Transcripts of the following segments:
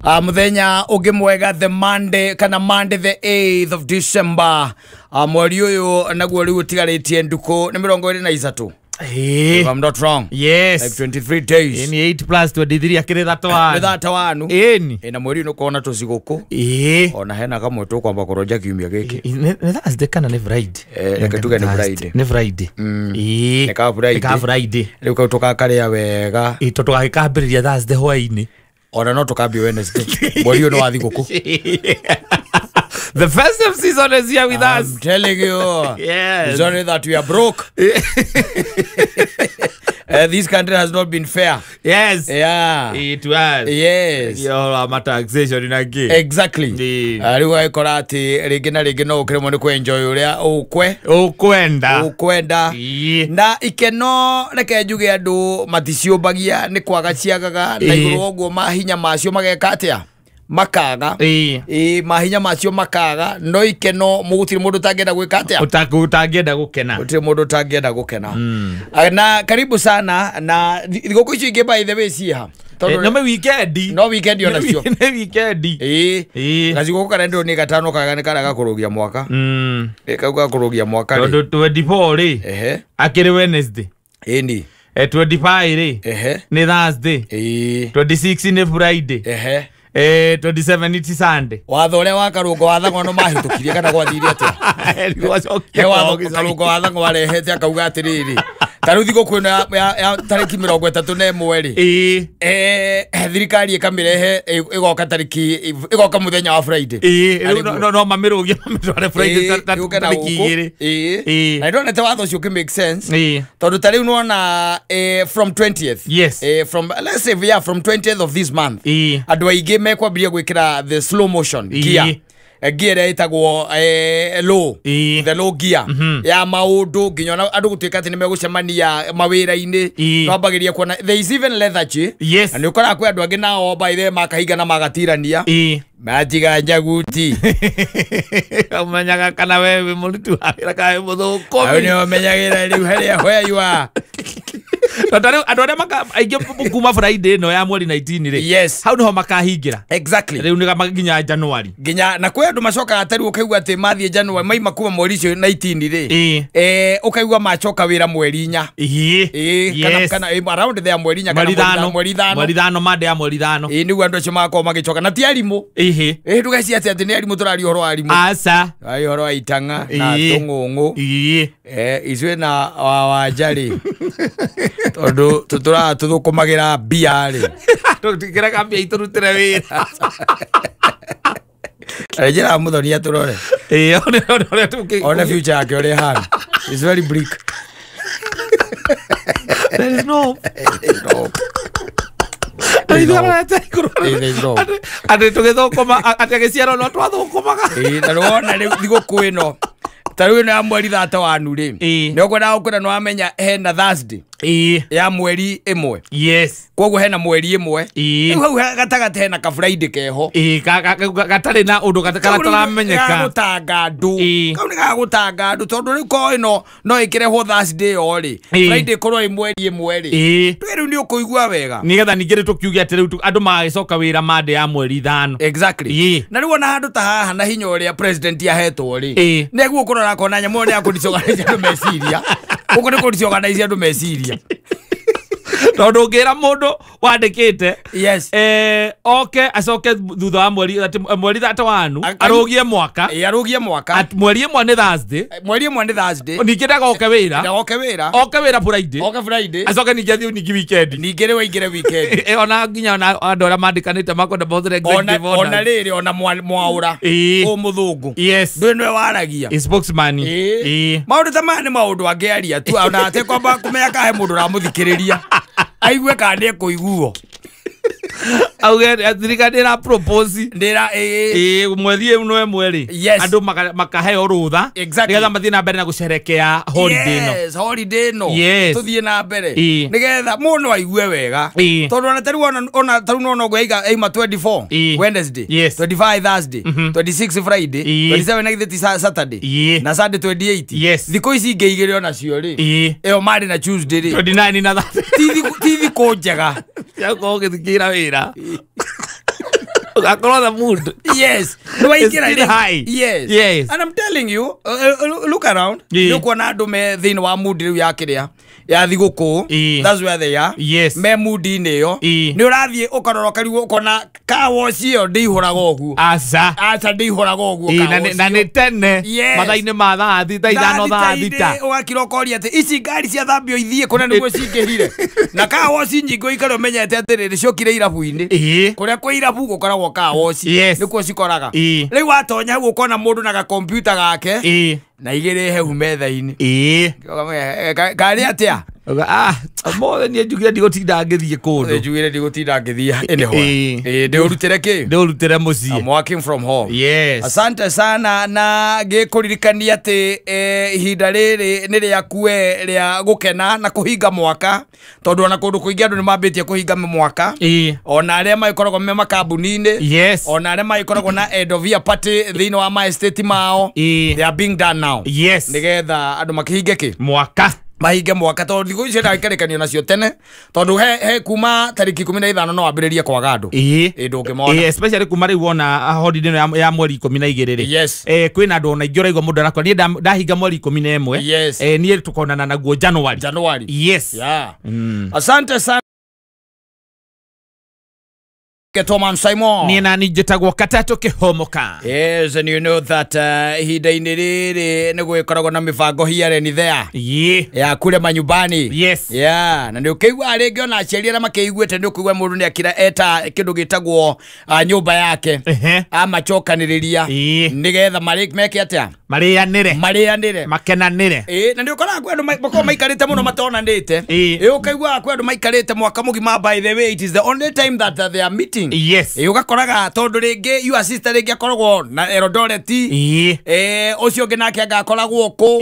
Muthenya ungi mwega the Monday kana Monday the 8th of December. Mweri uyu naguo riu tigaritie nduku ni 23. If I'm not wrong. Yes. Like 23 days. In 8 plus 23 akire that wanu. Eni. Na mweri no kona tuziguku. Ona hena kamwe tu kwamba kuroja kiumia giki. Ne Thursday kana ne Friday. Reke tuge ne Friday. Ne Friday. Ne ka Friday. Ka Friday. Riu ka tukakaria wega. Itoto gakambiriria Thursday hwaini. Ona no tukambi Wednesday. Mweri uyu no wathiguku. The festive season is here with us. I'm telling you. Yes. It's only that we are broke. This country has not been fair. Yes. Yeah. It was. Yes. Your taxation in again. Exactly. Ariwa ikora ati ringi na ringi no ukiremo ni kuenjoy uria ukwenda. Na ikeno reke njuge andu maticiumbagia ni kwaga ciagaga na iguru oguo mahinya macio mageka atia makaga mahinya macio makaga no ikeno mugutiri mundu tangenda gwika atia utangenda gukena utiri mundu tangenda gukena na karibu sana na thiguku icio ingi by the way ciha no weekend ona cio ne weekend gacigo kana ndo ni gatano kaga ni karaga kurugia mwaka kauga kurugia mwaka ri 24 ri akiri Wednesday ni 25 ri ni Thursday 26 ni Friday 27 iti Sunday. Watho ule wakarungo wathango no mahitukirie kana gwathiria atia. Watho karungo wathango warehete akauga atiriri. Taru thigo kwina ya tariki 31 ri. Thirikari ikamirehe igoka tariki igoka muthenya wa Friday. No mamirugia mamitware Friday tariki igiri. I don't know watho cio make sense. Tondu tari unaona from 20th. Yes. From let's say from 20th of this month. Andu aige mekwambiria gwikira the slow motion gear. Gear etagwo low, the low gear ya maundu nginya andu gutuika ati ni megucemania mawira-ini twambagiria kuona there is even leather chi and ukora kwe andu angi nao by the makahiga na magatirania majiga njaguti umenyaga kana wewe murutu wira kae muthuko ni umenyagira riu haria where you are Andu aria aige kuma Friday no ya mweri 19 ri hau niho makahingira exactly riu ni maginya January nginya na kwe andu macoka atari ukaigua ati mathie January maima kuma mweri cio 19 ri ukaigua macoka wira mweri 4 kana around there mweri 4 kana mweri 5 mande ya mweri 5 nigu andu acio makoma magicoka na ti arimu ndugeci ati ni arimu turari horo arimu asa ai horo aitanga na tungungu izwe na wajari tondu tutura tuthukumagira bia ri tukira kambia iturutire wira ajira muthonia turore on future yake ore hand is very bleak. There is no ati tugithukuma ati giciaro no twathukumaga na rwona riu thiguku ino taru ino ya mweri 3 wanu ri ni ukwenda ukuna no amenya hena Thursday ya mweri 1 yes koguo hena mweri 1 riu hau gatagate hena ka Friday keho gatari na undu gataramenyeka gutanga andu kau ni gagutanga andu tondu riu ko ino no ikireho Thursday o ri Friday korwo i mweri 1 ri riu ni ukuigua wega nigetha ningire tukiugia ati riu andu magicoka wira mande ya mweri 5 exactly na riu ona handu ta haha na hinya uria president yahetwo ri neguo kurora kona nyamu ni akudicoganaisia andu meciria uko ni kudicoganaisia andu meciria tondu ngira mundu wandikite oke acoke thutha wa mweri 3 wanu arugie mwaka mweri 1 ni Thursday ningidaga oke wira Friday acoke ningiathi ningi weekend ningire weekend ona nginya andu aria mandikanite makonda bothre ona riri ona mwaura o muthungu ndwe nwe waragia spokesman maundu ta maya ni maundu angiaria tu ona ate kwamba kumenya kahe mundu ramuthikiriria aigue kana kuiguo auge thirikari na propose ndira mweri no mweri andu makaheo rutha nigetha mathie na mbere na gucerekea holiday no tuthie na mbere nigetha muno aigue wega tondu ona taru no gwaiga aima 24 Wednesday 25 Thursday 26 Friday 27 next Saturday na Sunday 28 thiko ici ingeigire ona cio ri eo mari na Tuesday ri 29 na 30 tithi ko njega ya ko githikira wira Ugakorwo the mood. Yes. It's still high. Yes. Yes. And I'm telling you, look around. You kuona andu me thini wa mood riu ya kiria. Ya thiguku. That's where they are. Yes. Me mood inio. Ni urathie ukaroroka riu ukona car wash iyo ndihuraga ogu. Aca ndihuraga ogu car wash. Na ni tene. Mathaini ma thaa thita ithano thaa thita. Ugakira ukoria ati ici ngari cia thambio ithie kuna niguo cingihire. Na car wash nyingo ikaro umenyete atiriri ciokire irabu-ini. Kuria kwa irabu gukoragwo car wash. Nikuo cikoraga. Riu watonya hau ukona mundu na ga computer gake. Na igire hehu metha-ini. Ngari atia? More ni njugire ndigũtinda ngĩthiĩ kũndũ. Njugire ndigũtinda ngĩthiĩ anyhow. Ndĩũrutĩre kĩ? Ndĩũrutĩre mũciĩ. I'm working from home. Yes. Asante sana na ngĩkũririkania atĩ ihinda rĩrĩ nĩ rĩaku rĩa gũkena na kũhinga mwaka, tondũ ona kũndũ kũingĩ andũ nĩ mambĩtie kũhinga mwaka. Ona arĩa magĩkoragwo me makambuni-inĩ. Yes. Ona arĩa magĩkoragwo na end of year party thĩinĩ wa my estate mao. They are being done now. Yes. Nĩgetha andũ makĩhinge kĩ? Mwaka. Mahinge mwaka tondu thiku icio ndaikarekanio nacio tene tondu he kuma tariki 15 no ambiririe kwaga andu ndungimona especially kuma riu wona holiday ya mweri 12 ri yes kwina andu ona ingĩ ũraigua mũndũ arakwa nie ndahinga mweri 11 yes nie tukonana naguo January yes yeah asante sana Toman Simon. Nina nijitagwo Katatu Kihomoka. Yes, and you know that ihinda-inĩ rĩrĩ nĩ gwĩkoragwo na mĩbango here and there. Ya kule manyumbani. Yes. Yeah, na nĩ ũkĩigua rĩngĩ ona aciari arĩa makĩiguĩte nĩ ũkĩigua mũndũ nĩ akira eta kĩndũ gĩtagwo nyũmba yake. Amacokanĩrĩria. Nĩgetha meke atĩa? Marĩanĩre. Makenanĩre. Na nĩ ũkoraga kwĩ andũ makorwo maikarĩte mũno matonanĩte. Ũkaigua kwĩ andũ maikarĩte mwaka mũgima. By the way, it is the only time that they are meeting. Yes. Ugakoraga tondu ringi your sister ringi akoragwo na Eldoret. Ucio ungi nake agakoragwo ku.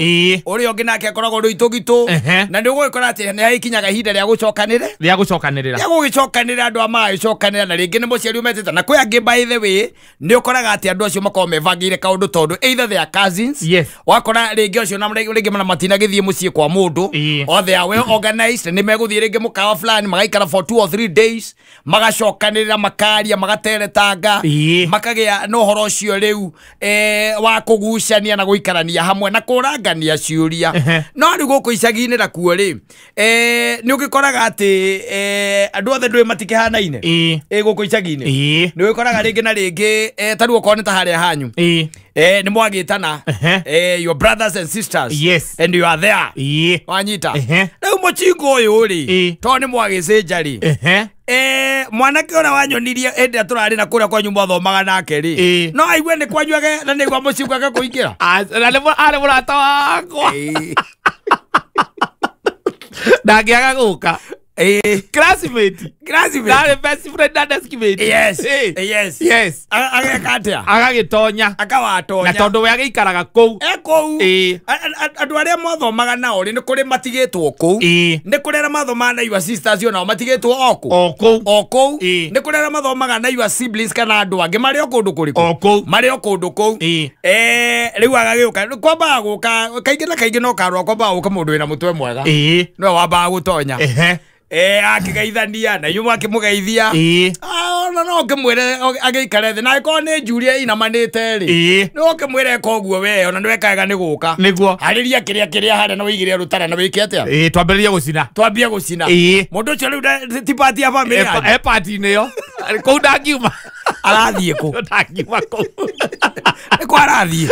Uri ungi nake akoragwo Ruitugitu. Na nĩ ũgũgĩkora atĩ nĩ haikinyaga ihinda rĩa gũcokanĩrĩra andũ magĩcokanĩrĩra na rĩngĩ nĩ mũciari umetete na kwĩ angĩ by the way nĩ ũkoraga atĩ andũ acio makoragwo mebangĩire kaũndũ tondu either they are cousins. Yes. Wakora rĩngĩ ũcio na rĩngĩ mana matinagĩthiĩ mũciĩ kwa mũndũ or they are well organized nĩ megũthiĩ rĩngĩ mũkawa fulani magaikara for 2 or 3 days magacokanĩrĩra makaria magateretanga makagĩa no horo cio riu wa kugucania na guikarania hamwe na kurangania ciuria no rĩu gũkũ icagi-inĩ na kuo rĩ nĩ ũgĩkoraga atĩ andũ othe ndũĩ matikĩhanaine gũkũ icagi-inĩ nĩ ũgĩkoraga rĩngĩ na rĩngĩ tarĩu okorwo nĩ ta harĩa hanyu nĩ mwagĩtana your brothers and sisters. Yes. And you are there wanyita rĩu mũcingo ũyũ rĩ to nĩ mwagĩcenja rĩ mwanake ũrĩa wanyonirie hĩndĩ ĩrĩa tũrarĩ na kũrĩa kwa nyumba thomaga nake rĩ no aigue nĩ kwanyuage na nĩ gwa mũcingo ake kũingĩra arĩ mũrata wakwa ndangĩaga gũka classmate that best friend and estimate yes agakatia agagĩtonya akawatonya na tondu we agĩikaraga kũu andũ arĩa mothomaga nao nĩ kũrĩ matigĩtwo kũu nĩ kũrĩ arĩa mathomaga na your sisters onao matigĩtwo o kũu nĩ kũrĩ arĩa mathomaga na your siblings kana andũ angĩ marĩ o kũndũ kũrĩkũ marĩ o kũndũ kũu rĩu agagĩũka kwambaga gũka kaingĩ na kaingĩ no karwa kwambaga gũka mũndũ wĩna mũtwe mwega nĩwe wambaga gũtonya akĩgeithania na inyuĩ akĩmũgeithia ona no ngĩmwĩre agĩikare thĩ na angĩkorwo nĩ njuria inamanĩte rĩ no ngĩmwĩre eka ũguo we ona nĩwekaga nĩ gũka nĩguo harĩria kĩrĩa harĩa na wĩigĩre rũtara na wĩke atĩa twambĩrĩrie gũcina mũndũ ũcio rĩu ti party ya family yanyu party-inĩ yo kũu ndangiuma arathiĩ kũ ndangiuma kũu nĩkũ arathiĩ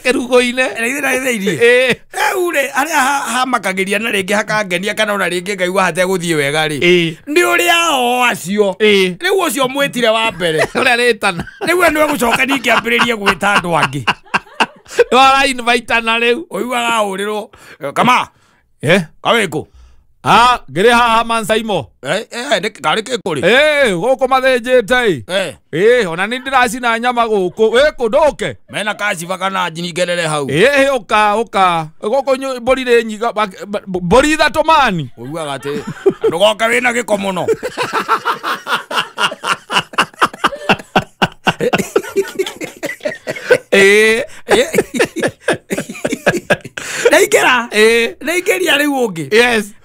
kĩrugo-inĩ rĩu rĩ harĩa hamakagĩria na rĩngĩ hakangenia kana ona rĩngĩ ngaigua hategũthiĩ wega rĩ nĩ ũrĩa o acio rĩu ũcio mwĩtire wa mbere ũrĩa rĩtana rĩu nĩwe gũcoka ningĩ ambĩrĩrie gwĩta andũ angĩ nĩwarainvaitana rĩu ũiguaga hũrĩrwo kama kawĩkũ ngĩrĩ haha mansaimo karĩ kĩkũrĩ gũkũ mathĩnjĩte ona nĩ ndĩracina nyama gũkũ wĩkũ ndũke mena kaciba kana njingerere hau ũka gũkũ mbũri nĩ nyiga mbũri ithatũ mani ũiguaga atĩ ndũgoka wĩna gĩko mũno Ndaingera ndaingeria riu ungi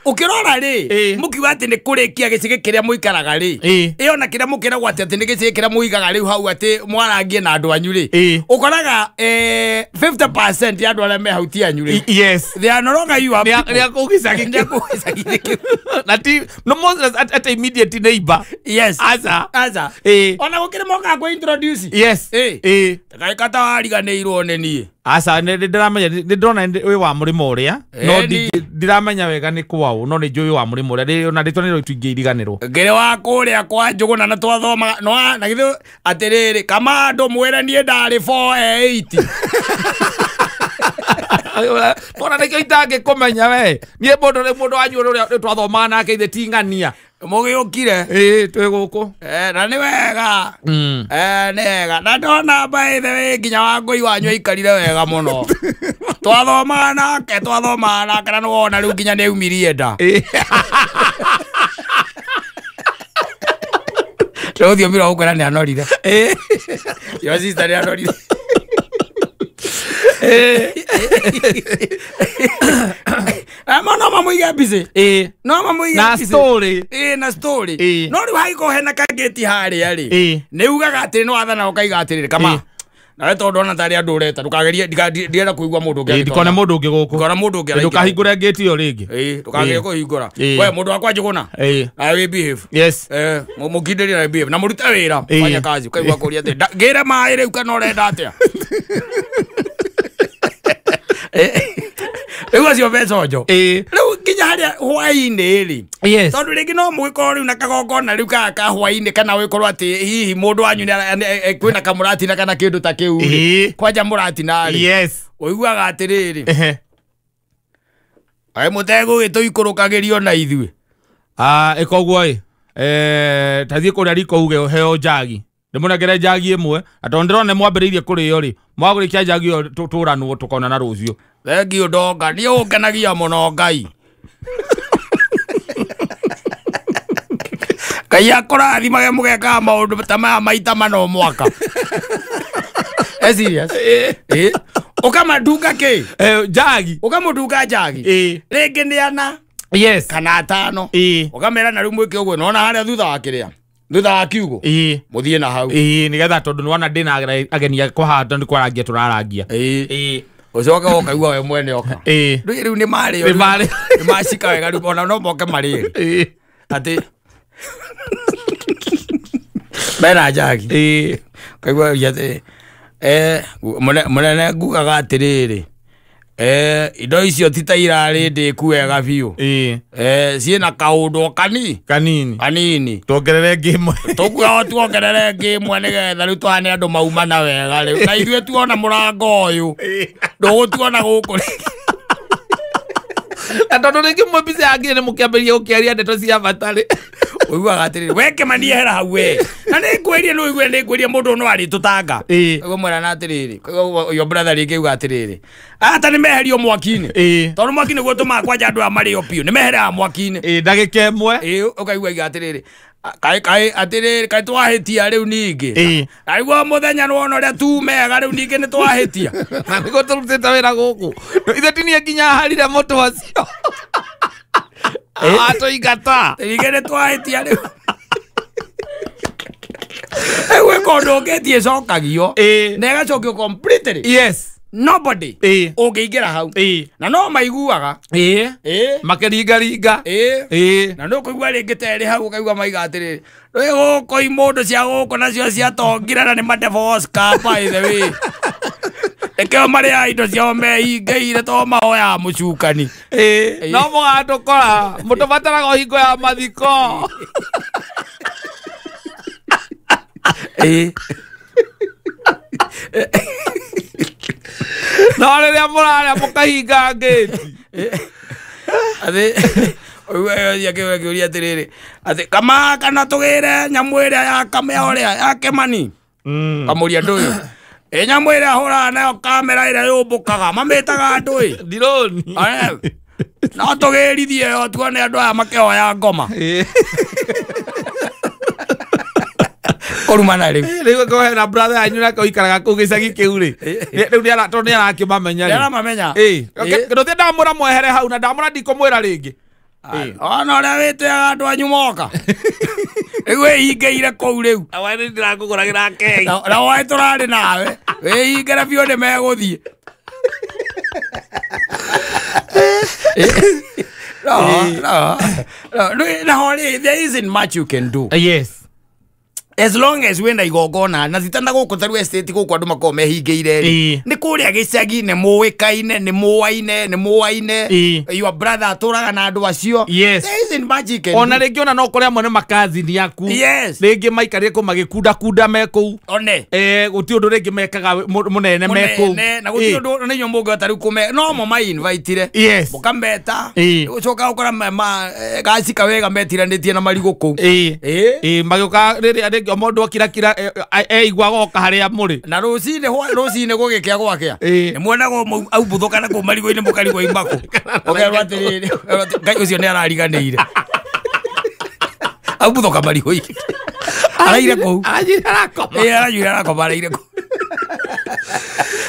ukirora ri mukiuga ati ni kurikia gicige kiria muikaraga ri iyo na kiria mukiragwo ati ni gicige kiria muigaga riu hau ati mwarangie na andu anyu ri ukoraga 50% ya andu aria me hau ti anyu ri they are no longer you are ya kugicagi na ti no more at immediate neighbor aza ona gukire moka ku introduce kai kata wariganirwo ni nie asa ndiramenya ndona wi wa murimo uria no ndiramenya wega ni kwao no ni njui wa murimo uria na nditwaniro tuingi iriganirwo ngire wa kuria kwa njuguna na twathoma no na githu atiriri kama andu mwira nie ndari 480 Pona nikio itange kumenya we nie mundu wanyu uria twathoma nake ithe tingania mugiukire twi guku na ni wega ni wega na ndona by the way nginya wa ngui wanyu ikarire wega muno twathoma nake kana no wona riu nginya ni umirie nda Rodio mira ukora ni anorire yo sister ni anorire no mamuiga busy no mamuiga busy na story no ri haiko hena kageti hari ari ni ugaga ati no athana ukaiga ati kama na to ndona tari andu ureta ndukageria ndienda kuigwa mundu ungi ndikona mundu ungi guku ndikona mundu ungi ndukahingura gate iyo ringi ndukageria kuhingura we mundu wakwa njuguna I will behave mukindiri na behave na muruta wira fanya kazi ukaigwa kuria ati gira mai riu kana urenda atia Ewa sio besojo riu kinya haria hwaini ri tondu ringi no mwiko riu na kagongona riu ka hwaini kana wikorwo ati hihi mundu wanyu kwina kamurati na kana kindu ta kiu kwanja murati na ri uiguaga atiriri ai mutego gitu ikurukagirio na ithue ikoguo tathie kuria riko uge heo jagi ndimunagere jagi imwe atondrone mwambiririe kurio ri mwagurikia jagi yo turanwo tukona na rucio thengio ndonga ni ungenagia muno ngai Ngai akurathimage mugeka maundu ta maya maita mano mwaka serious ukamadunga ki jagi ukamudunga jagi ringi ni ana kana atano ukamera na riu mwike uguo nona haria thutha wa kiria thutha wa kiugo muthie na hau nigetha tondu nwana ndina agenia kwahanda ni kwarangia turarangia ucoka ukaigua we mwene oka riu ni mari ni macika wega riu ona no moke mari ati bena jagi kaigua yate munene ngugaga atiriri indo icio ti ta irari ndiku wega biu ciina kaundu kanini tuongerere ngimwe tukuga tuongerere ngimwe nigetha riu twane andu mauma na wega riu na ithuĩ tuona murango uyu ndugutuona guku na tondu ringi mwe bici yangi ni mukiambiria gukiaria ndeto cia batari uiguaga atiriri weke manie hera hau we na ni ngwirie no igwe ni ngwirie mundu no ari tutanga ugo mwera na atiriri yo brother ringi uga atiriri ata ni meherio mwaki-ini tondu mwaki-ini guo tuma kwanja andu amari yo piu ni meherea mwaki-ini ndagika imwe ukaigua iga atiriri kai atiriri kai twahitia riu ningi aigua muthenya nwona uria tumega riu ningi ni twahitia na niguo turutite wira guku ithe tinie nginya harire mutu acio ato igata igere twahitia riu ewe kondo ngetie cokagio na egacokio completely nobody ungiingira hau na no maiguaga makiringaringa na no kuigua ringi teri hau ukaigua maiga atiriri rwi guko imundu cia guko nacio ciatongira na ni madevos ka by the way ekeo maria indo ciao mehingeire to mahoya mucukani no mugatukora mutubataraga hingo ya mathiko no riria muraria mukahinga ngeti ati oyo yake kiuria atiriri ati kama kana tugire nyamu iria ya kamea uria ya kemani kamuria nduyu nyamu iria hura nayo kamera iria yumbukaga mamitaga ndui drone no tugirithie yo tuone andu aya makehoya ngoma Orumana ri. Riu ko he na brother anyu na ko ikaraga ku gicagi kiu ri. Riu ni ara to ni ara kimamenya ri. Ara mamenya. Ndo te ndamura mwehere hau na ndamura ndikomwira ringi. Ona ria wite andu anyu moka. Ewe ingeire kou riu. Awani ndirakuguragira kei. Na wai turari nawe. We ingera biyo ne meguthie. No, there isn't much you can do. Yes. As long as wenda igogona na zitanda guku taru estate guku andu makome mehingeire ni kuria gicagi ne muikaine ni muaine your brother aturaga na andu acio. Yes. There isn't magic. Ona ringi ona no kuria mone makazi ni yaku. Yes. Ringi maikarie ku magikunda meku. One. Guti undu ringi mekaga munene meku. Na guti undu ne nyombo taru kume no mo mai invite. Yes. Mukambeta. Ucoka ukora gasi kawega metiranetie na marigo ku. Magioka riri omondo akira igwa goka haria muri na rucine gugikia gwakea ni mwonago au buthuka na ku marigo-ini mukarigo imbako ogerwa atiriri ngai ucio ni arariganire au buthuka marigo-ini araire ku arajira arakoma araire ku.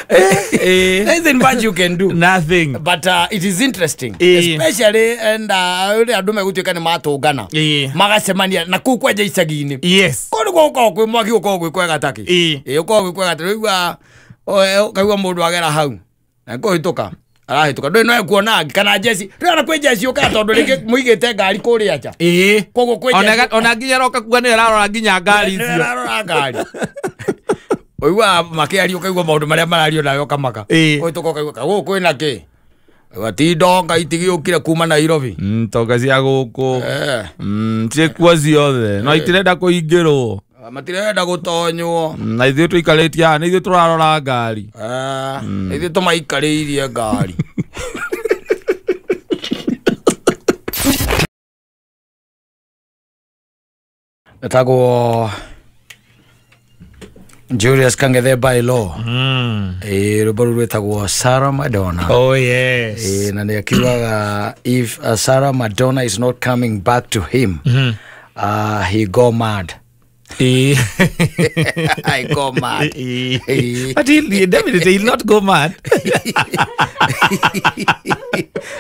There's not much you can do. Nothing. But it is interesting. Especially and andu megutuika ni matungana. Magacemania na ku kwa icagi-ini. Yes. Kono goko kwi mwaki uko gwi kwega taki. Uko gwi kwega taki. Kaigua mundu agera hau. Na kuhituka. Arahituka. Ndoi no kuona kana jesi. Rira kwi jesi uka tondu ringi muigite ngari kuri acha. Kogo kwi jesi. Ona nginya roka kuga ni ararora nginya ngari icio. Ararora ngari. Oiwa makiari ukaigua maundu maria marario nayo kamaka. Oituka ukaigua guku kwina ki? Wati ndonga itigiukire kuma Nairobi. Tonga cia guku. Ciekuo ciothe. No itirenda kuingirwo. Matirenda gutonywo. Na ithuĩ tuikarĩtie haha, nĩ ithuĩ tũrarora ngari. Ithuĩ tũmaikarĩirie ngari. Etagwo Julius Kangethe by law. Rwimbo rwĩtagwo Sarah Madonna. Oh yes. Na nĩ akiugaga if Sarah Madonna is not coming back to him, he go mad. I go mad. But he definitely he'll not go mad.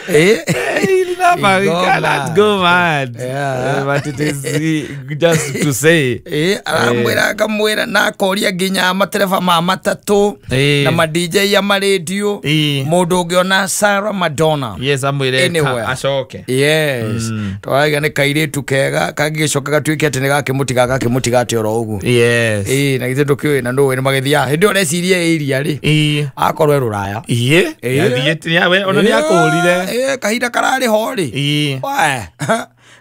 He'll not go mad. Yeah. But it is just to say. Aramwira akamwira na akoria nginya matereba ma matatu na ma DJ ya ma radio mundu ungiona Sarah Madonna. Yes, amwire acoke. Yes. Twaga ne kairitu kega kagicoka gatuike ati ne gakimutiga ati oro ugu. Yes. Na githe ndukiwe na nduwe ni magithia hindi oreciria area ri akorwe ruraya. Yathiete yawe ona ni akurire. Kahinda karari ho ri.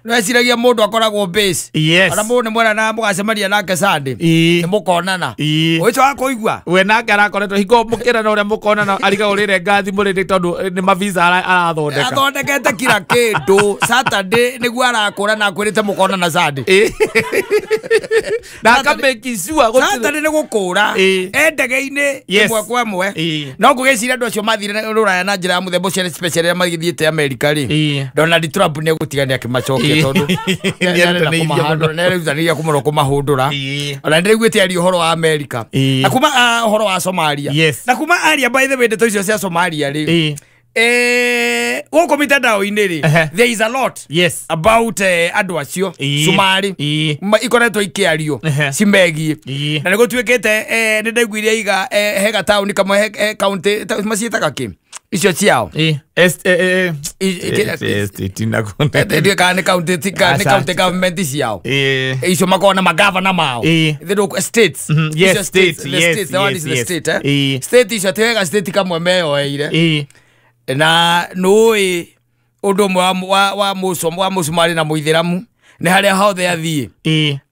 Nweciragia mundu akoragwo base. Ona mundu ni mwena na mugacemania nake Sunday. Ni mukonana. Uico akuigua. We nake arakoretwo hingo mukira na uria mukonana ariga urire ngathi murinde tondu ni mavisa arathondeka. Athondekete kila kindu. Saturday niguo arakura na akwirite mukonana Sunday. Na akamake sure Saturday ni gukura. Endege-ini imwe kwa imwe. No ngugiciria andu acio mathire ruraya na njira ya muthemba ucio special ya magithiite America ri. Donald Trump ni gutigania akimacokia tondu nä kumå kå mahå ona ndä raiguä te aria å horo wa America na kuma å horo wa Somalia na kuma aria by the way ndeto icio cia Somalia rä gå kå mitandao-inä rä there is a lot about andå acio Somali ikoretwo ikiario cimegie na nä gå tuä kä te nä ndaiguire iga he gataåni kamwe he kaunti maciätaga kä icio ciao ndio kana county government ciao icio makona magavana mao the states the one is the state state icio tega state kamwe meyoeire na noi undu wa musumari na muithiramu ni haria hothe athie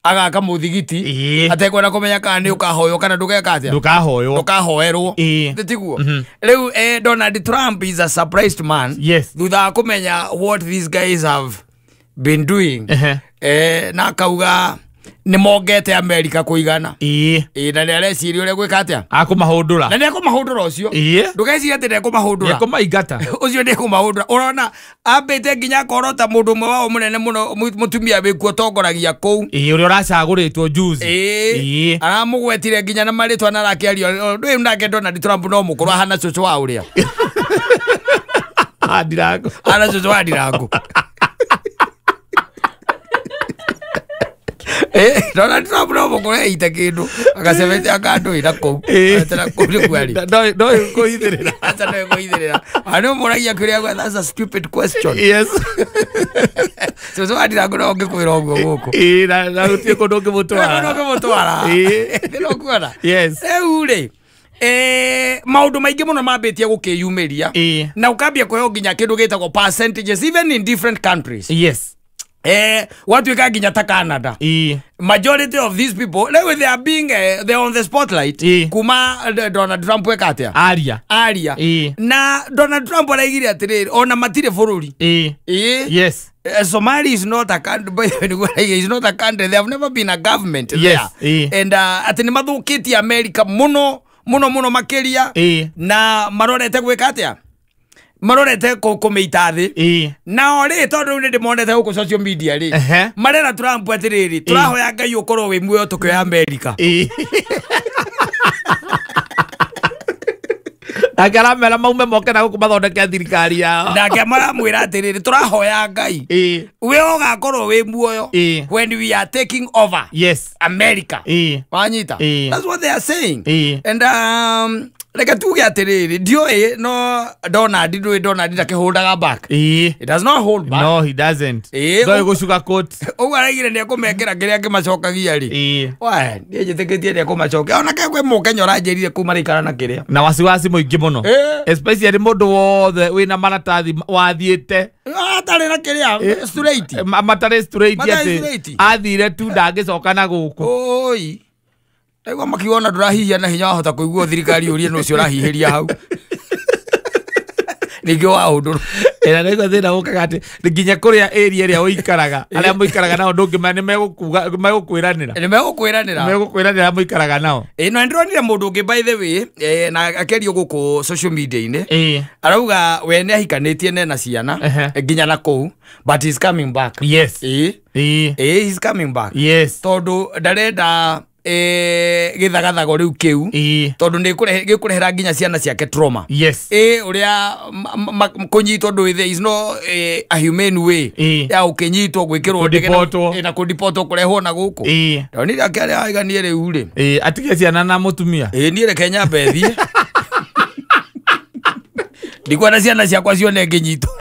agaka muthigiti atekwenda kumenya kana ni ukahoyo kana ndugeka atia ndukahoerwo nditiguo riu Donald Trump is a surprised man thutha kumenya what these guys have been doing na kauga ni mogete America kuigana na ni areciria ule gwika atia akumahundura na ni akumahundura ucio ndugeciria ati ni akumahundura akumaigata ucio ni akumahundura urona ambite nginya korota mundu mwe wao munene muno mutumia wikuo tongoragia kou uri uracaguritwo juice aramugwetire nginya na maritwa na rakiario ndu nake Donald Trump no mukuru hana cucu wa uria Adirango ana cucu wa Adirango Donald Trump no mukuru ita kindu akasebete akandu ira kou atara kuri kwari no kuithirira ata no kuithirira ano muragia kuria kwa that's a stupid question yes cucu wa Adirango no ngikwira ogwo guku na utie kundu ngimutwara no kuona yes eure maundu maingi muno mambitie gukiyumiria na ukambia kuheo nginya kindu gitagwo percentages even in different countries yes watu ikaginya ta Canada majority of these people they are being they're on the spotlight kuma Donald Trump wekatia aria na Donald Trump araigire atiriri ona matire bururi yes Somalia is not a country, but it's not a country. They have never been a government there. And ati ni mathukitie America muno makiria na marorete gwika atia marorete kumeita thi na ori tondu ni ndimonete guku social media ri marera Trump atiriri turahoya Ngai ukorwo wi muoyo tukioya America akaramera maume moke na gukumathondekea thirikari yao nake maramwira atiriri turahoya Ngai we ugakorwo wi muoyo when we are taking over America wanyita that's what they are saying and like tuge atiriri ndioi no Donald ndakihuldaga back he does not hold back no he doesn't ndoi gucuka coat araigire ni akumekera kiria kimacokagia ri wa ni njitikitie ni akumacokia ona ke kwe Mukenya uranjerire kumarikana na kiria na wasiwasi muingi muno especially mundu wothe wina maratathi wathiite atari na kiria straight matare straight ati athire tu ndangicoka na guku oi Ego makiona ndurahihia na hinya wahota kuigua thirikari urie no cio rahihiria hau nigio wa unduru era nego thina gukaga ati nginya kuria area ria uikaraga aria muikaraga nao ndungimani megukwiranira muikaraga nao no ndronire mundu ungi by the way na akerio guku social media ine arauga we ni ahikanitie na ciana nginya na kou but he's coming back yes he's coming back yes tondu ndarenda githagathago riu kiu tondu ni gikurehera nginya ciana ciake trauma yes uria kunyitwo ndu there is no a humane way ya ukinyitwo gwikirwo na kudipotwo kurehwo na guku ni akari aiganie riu ri atige ciana na mutumia ni re Kenya bethi ndikwana ciana ciakwa cione nginyitwo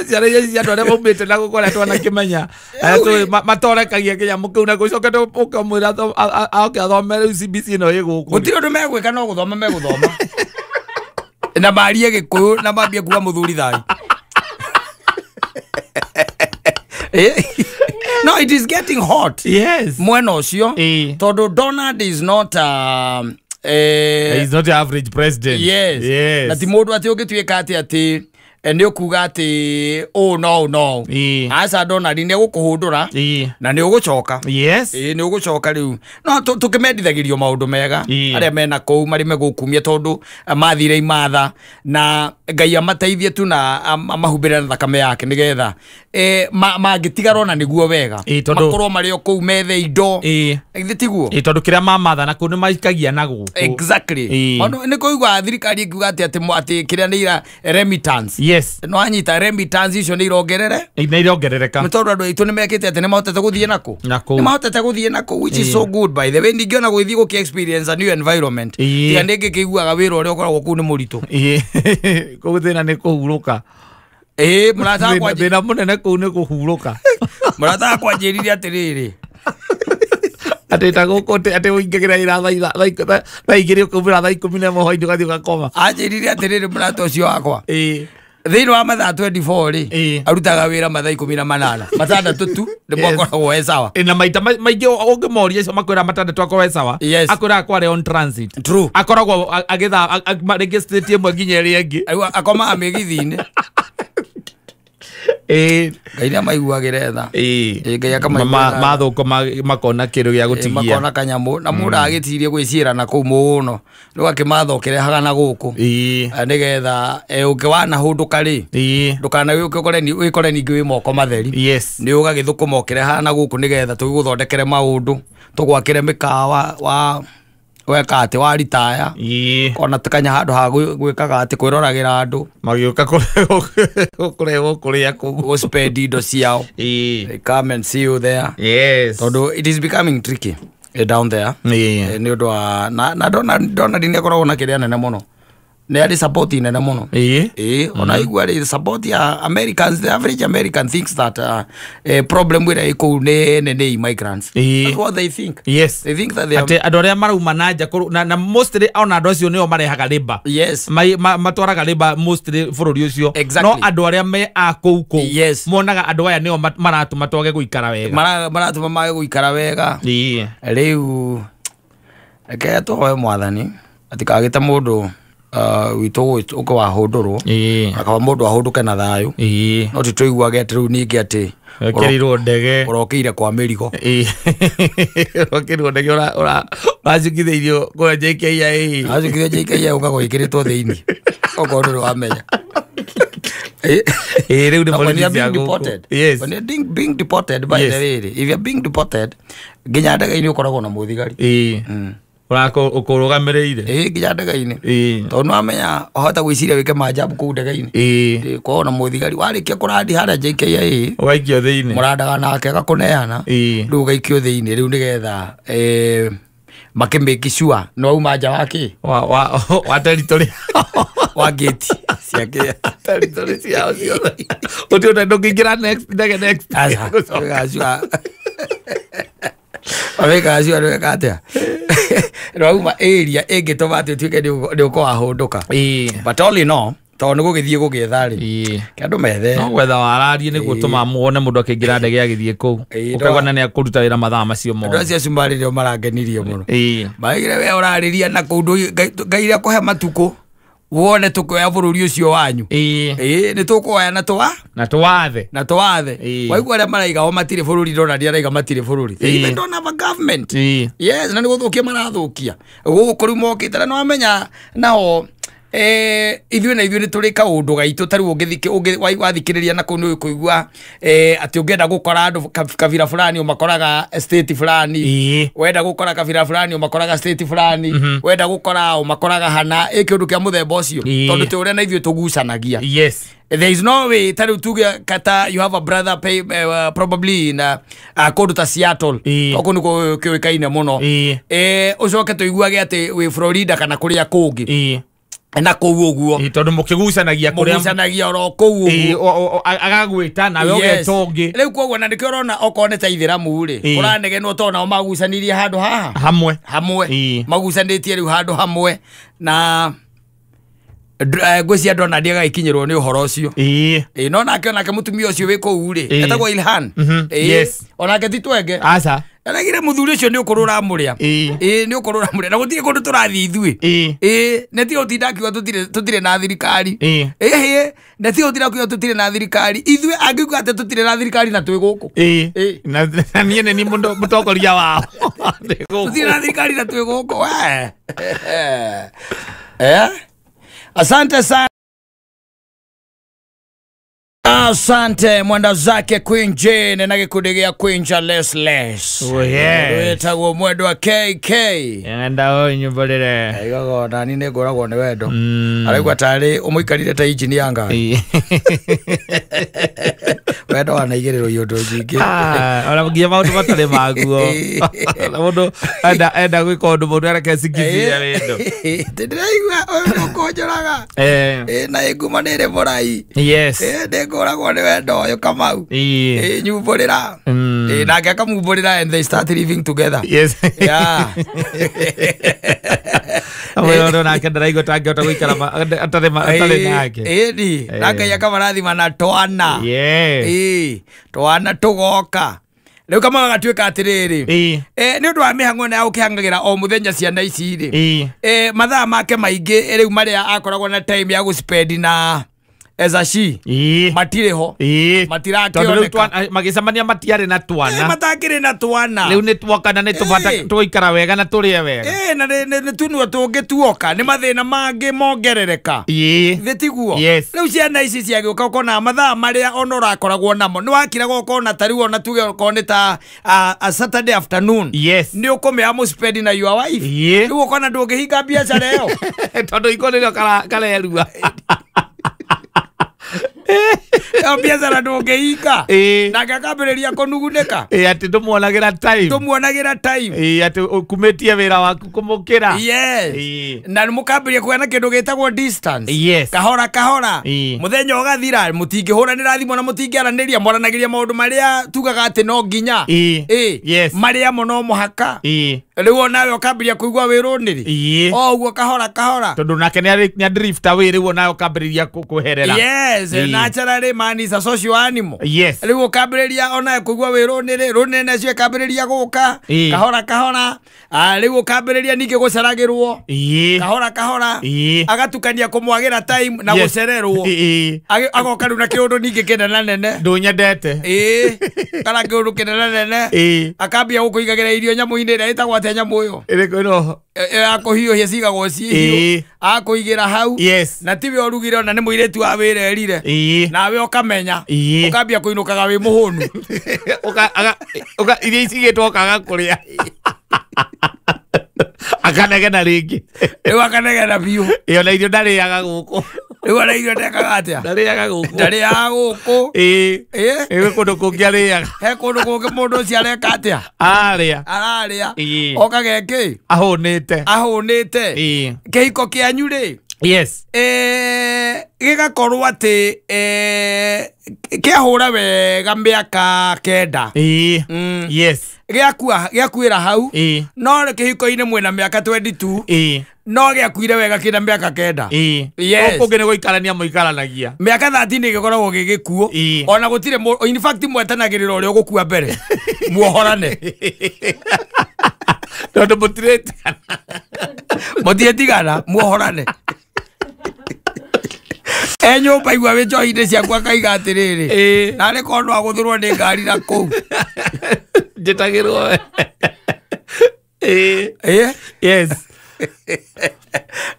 ciana iria cia andå arä a maumä na gå kora twana kä menya matorekagia kä nyamå kä u na gå coka åkamwä ra oke athome rä u CBC ä no ä gå kå gå tirä å ndå megwä ka no gå thoma megå thoma na marie gä kå yå na mambie kuga må thuri thai no it is getting hot mwena å cio tondå Donald is not he's not the average president na ti må ndå atä å gä tuä ka atä atä ni ukuga ati no asa Donald ni gukuhundura na ni ugucoka ni ugucoka riu no tukimendithagirio maundu mega aria mena kou mari megukumia tondu mathire imatha na Ngai amateithie tu na mahumbire na thakame yake nigetha mangitigarwo na niguo wega makorwo mari o kou methe indo ithitiguo tondu kiria mamatha na kou ni maikagia na guku exactly ni kuigwa thirikari ikuga ati kiria ni ira remittance no anyita remittance icio ni irongerereka mutondu andu aitu ni mekite ati ni mahotete guthie nako ni mahotete guthie nako which is so good by the way ningiona guthie guki experience a new environment tiga ndingi kiguaga wira uria ukoragwo kuu ni muritu kuu thina ni kuhuruka murata kwa thina munene kuu ni kuhuruka murata kwa njirire atiriri ati ta guku ati uingigira ira tha igiri ukumira tha 11 hwaini ugathii ugakoma anjirire atiriri murata ucio wakwa thiini wa mathaa 24 ri arutaga wira mathaa 18 matandatu tu ndimokoragwo we sawa na maita maingi ungimoria icio makwira matandatu akorwo we sawa akwira kware on transit true akoragwo agitha registrate imwe nginya iri ingi akoma amigithi-ini ngai nä maiguagä tha ngai mathåko makona kä rå gä a gå tigia makona kanyamå na må ndagä tirie gwä ciä na kå u må no nä gakä matha å kä rehaga na gå kå nä getha å kä wana hå ndå karä ndå kana wä kore ningä wä moko matheri nä å gagä thå kå ma å kä rehaga na gå kå nä getha tå gå thondekere maå ndå tå gwakä re mä kawa wa weka atä wa ritaya ona tukanya handå ha gwä kaga atä kwä roragä ra andå magä å ka kå rehwo kå rä a gå spend indo ciao they come and see you there tondå it is becoming tricky down there nä å ndå wa na ndona ndini akoragwo na kä rä a nene må no nä arä support nene må no ona igua rä support ya Americans, the average American thinks that problem wä rä a ä kå u nä immigrants. That's what they think. They think that they are andå arä a marauma na nja na mostly ona andå acio nä o marehaga rĩmba matwaraga rĩmba mostly bå rå ri å cio no andå arä a me a kå u monaga andå aya nä o maratå ma twage gå ikara wega maratå ma mage gå ikara wega rä u reke twoe mwathani atä kagä te må ndå witå å kä wahå ndå rwo akaba må ndå ahå ndå ke na thayå no ti tå iguage atä rä u ningä atä kä ndege å rokä ire kwa mä rigo rokä rirwo ndege å racukithä irio kå JKIA acukithia JKIA å kagwo ä kä rä two thä inä okorwo ndå rä wamenya rä u nä being deported by the way if you're being deported nginya ndege-inä å koragwo na må thigari å kå rå gamä rä ire nginya ndege-inä tondå nä wamenya hota gwä ciria wä ke manjabu kå u ndege-inä korwo na må thigari warä kia kå randi harä a JKIA å gaikio thä inä må randaga nake agakå neana rä u gaikio thä inä rä u nä getha makä mä kä cua no auma nja wakä wa territory wa gate ciake territory ciao ciothe å tä å ndå ngä ingä ra ndege aweka cio aweka atä no auma area ä ngä tå ma atä å tuä ke nä å ko wahå ndå ka but all in all tondå nä gå gä thiä gå gä etha rä kä andå methe no gwetha wararie nä guo tå ma muone må ndå akä ingä ra ndege agä thiä kå u å kaigua nä akå ruta wä ra mathaa macio mothe andå acio acumarä rä o marangenirie må no maigä re we å rarä ria na kå ndå ngai rä akå he matukå wone tå koya bå rå ri å cio wanyu nä tå koya na tå wathe waigua arä a maraiga o matirä bå rå ri ndona nä araiga matirä bå rå ri na nä gå thå kia marathå kia gå kå rä u mokä te na nä wamenya nao ithuä na ithuä nä tå rä ka å ndå gaitå ta rä u wathikä rä ria na kå nä å kå igua atä å ngä enda gå kora andå kabira fulani å makoraga state fulani wenda gå kora kabira fulani å makoraga state fulani wenda gå kora å makoraga hana ä kä å ndå kä a må themba å cio tondå tä å rä a na ithuä tå gucanagia there is no way ta rä u tuge kata you have a brother pay, probably in kå ndå ta Seattle tokå nä kå kä å ĩkaine må no å coke tå iguage atä wä Florida kana kå rä a kå ngä na kå u å guo tondå må kä gucanagia oro kå u å guo agagwä ta nawe å geta å ngä rä u koguo na nä kä orona okorwo nä ta itheramu rä kå ranegenwo tondå nao magucanirie handå haha hamwe magucanä tie rä u handå hamwe na ngwä cia andå ona ndä agagäkinyä rwo nä å horo å cio no nake onake må tumia å cio wä kå u rä etagwo Ilhan onake ti twenge aragire må thuri å cio nä å kå rå ramå rä a nä å kå rå ramå rä a na gå tirä kå ndå tå rathiä ithuä nä tiga å tinda akiuga tå tirä na thirikari nä tiga å tinda akiuga tå tirä na thirikari ithuä angä uga atä tå tirä na thirikari na twä gå kå na niä nä ni må tongoria wao tå tirä na thirikari na twä gå kå asante sana. Asante mwenda zake Queen Jane na gikundi gia Queen Charles wetagwo mwendo wa KK enda o nyumborere aigago na ni ngoragwo ni wendo araigwa tari umuikarire ta injini yanga wendo wana igiriro yundu jingi ona ngia maundu matari maguo na mundu enda gwika undu mundu areke sikithia wendo ndiraigwa o konjoraga na igumanire morai ngoragwo ni wendo uyu Kamau nyumburira nake akamumburira and they start living together Amoyo nake ndaraigua tangĩhota gũikara atarĩ nake nake akamarathima na twana twana tũgoka rĩu Kamau agatuĩka atĩrĩrĩ nĩ ũndũ wa mĩhang'o na ũkĩhangagĩra o mũthenya ciana ici rĩ mathaa make maingĩ rĩu marĩa akoragwo na time ya gũspendi na as a she matire ho matirakioneka magicamania matiare na twana matakire na twana riu ni twokana ni tubata tuikara wega na turie wega na ni tunwa tungituoka ni mathina mangi mongerereka thitiguo riu ciana ici ciagioka ukona mathaa maria ona urakoragwo namo ni wakiraga ukona tari wona tuge ukona ta a Saturday afternoon ni ukomea mu spend na your wife riu ukona ndungihinga biacara iyo tondu ikonero karerua biacara ndungihinga na gakabereria kunuguneka ati ndumuonagira time ati ukumetie wira waku kumukira na mukambirie kuona kindu gitagwo distance kahora muthenya ugathira mutingihũranĩra thimũ na mutingĩaraniria mwaranagiria maundu maria tugaga ati no nginya maria mo no muhaka riu onawe ukambiria kuigua wiruniri oguo kahora tondu nake ni drift away riu onawe ukambiria kuherera naturally man is a social animal riu ukambiria onawe kuigua wiruniri runene cio ukambiria guka kahora riu ukambiria ningi guceragirwo kahora agatukania kumwagira time na gucererwo agoka riu na kiundu ningi kinene nene ndunyendete kana kiundu kinene nene akambia gukuigagira irio nyamu-ini ĩrĩa ĩtagwo atĩa nyamũ ĩyo akũhiũhia cigagwo ciĩ akũigĩra hau na tiwe ũrugire ona nĩ mũirĩtu wa wĩrerire nawe ũkamenya ũkambia kũinũkaga wĩ mũhũnu iria icigĩtwo ũkaga kũrĩa akanegena rĩngĩ rĩu akanegena biũ ona irio ndarĩaga gũkũ rĩu ona irio ndekaga atĩa ndarĩaga gũkũ kũndũ kũngĩ arĩaga he kũndũ kũngĩ mũndũ ũcio areka atĩa ararĩa okaga ĩkĩ ahũnĩte kĩhiko kĩanyu rĩ gĩgakorwo atĩ kĩahũra wega mĩaka 9 gĩakuĩra hau no kĩhiko-inĩ mwĩna mĩaka 22 no gĩakuire wega kĩna mĩaka 9 kũngĩ nĩ gũikarania mũikaranagia mĩaka 13 gĩkoragwo gĩgĩkuo ona gũtirĩ in fact mwetanagĩrĩra ũrĩa ũgũkua mbere muohorane tondũ mũtiĩtigana muohorane nyũmba igua wĩ njohi-inĩ ciaku akaiga atĩrĩrĩ narĩ korwo no agũthũrwo nĩ ngari na kũu njĩtagĩrwo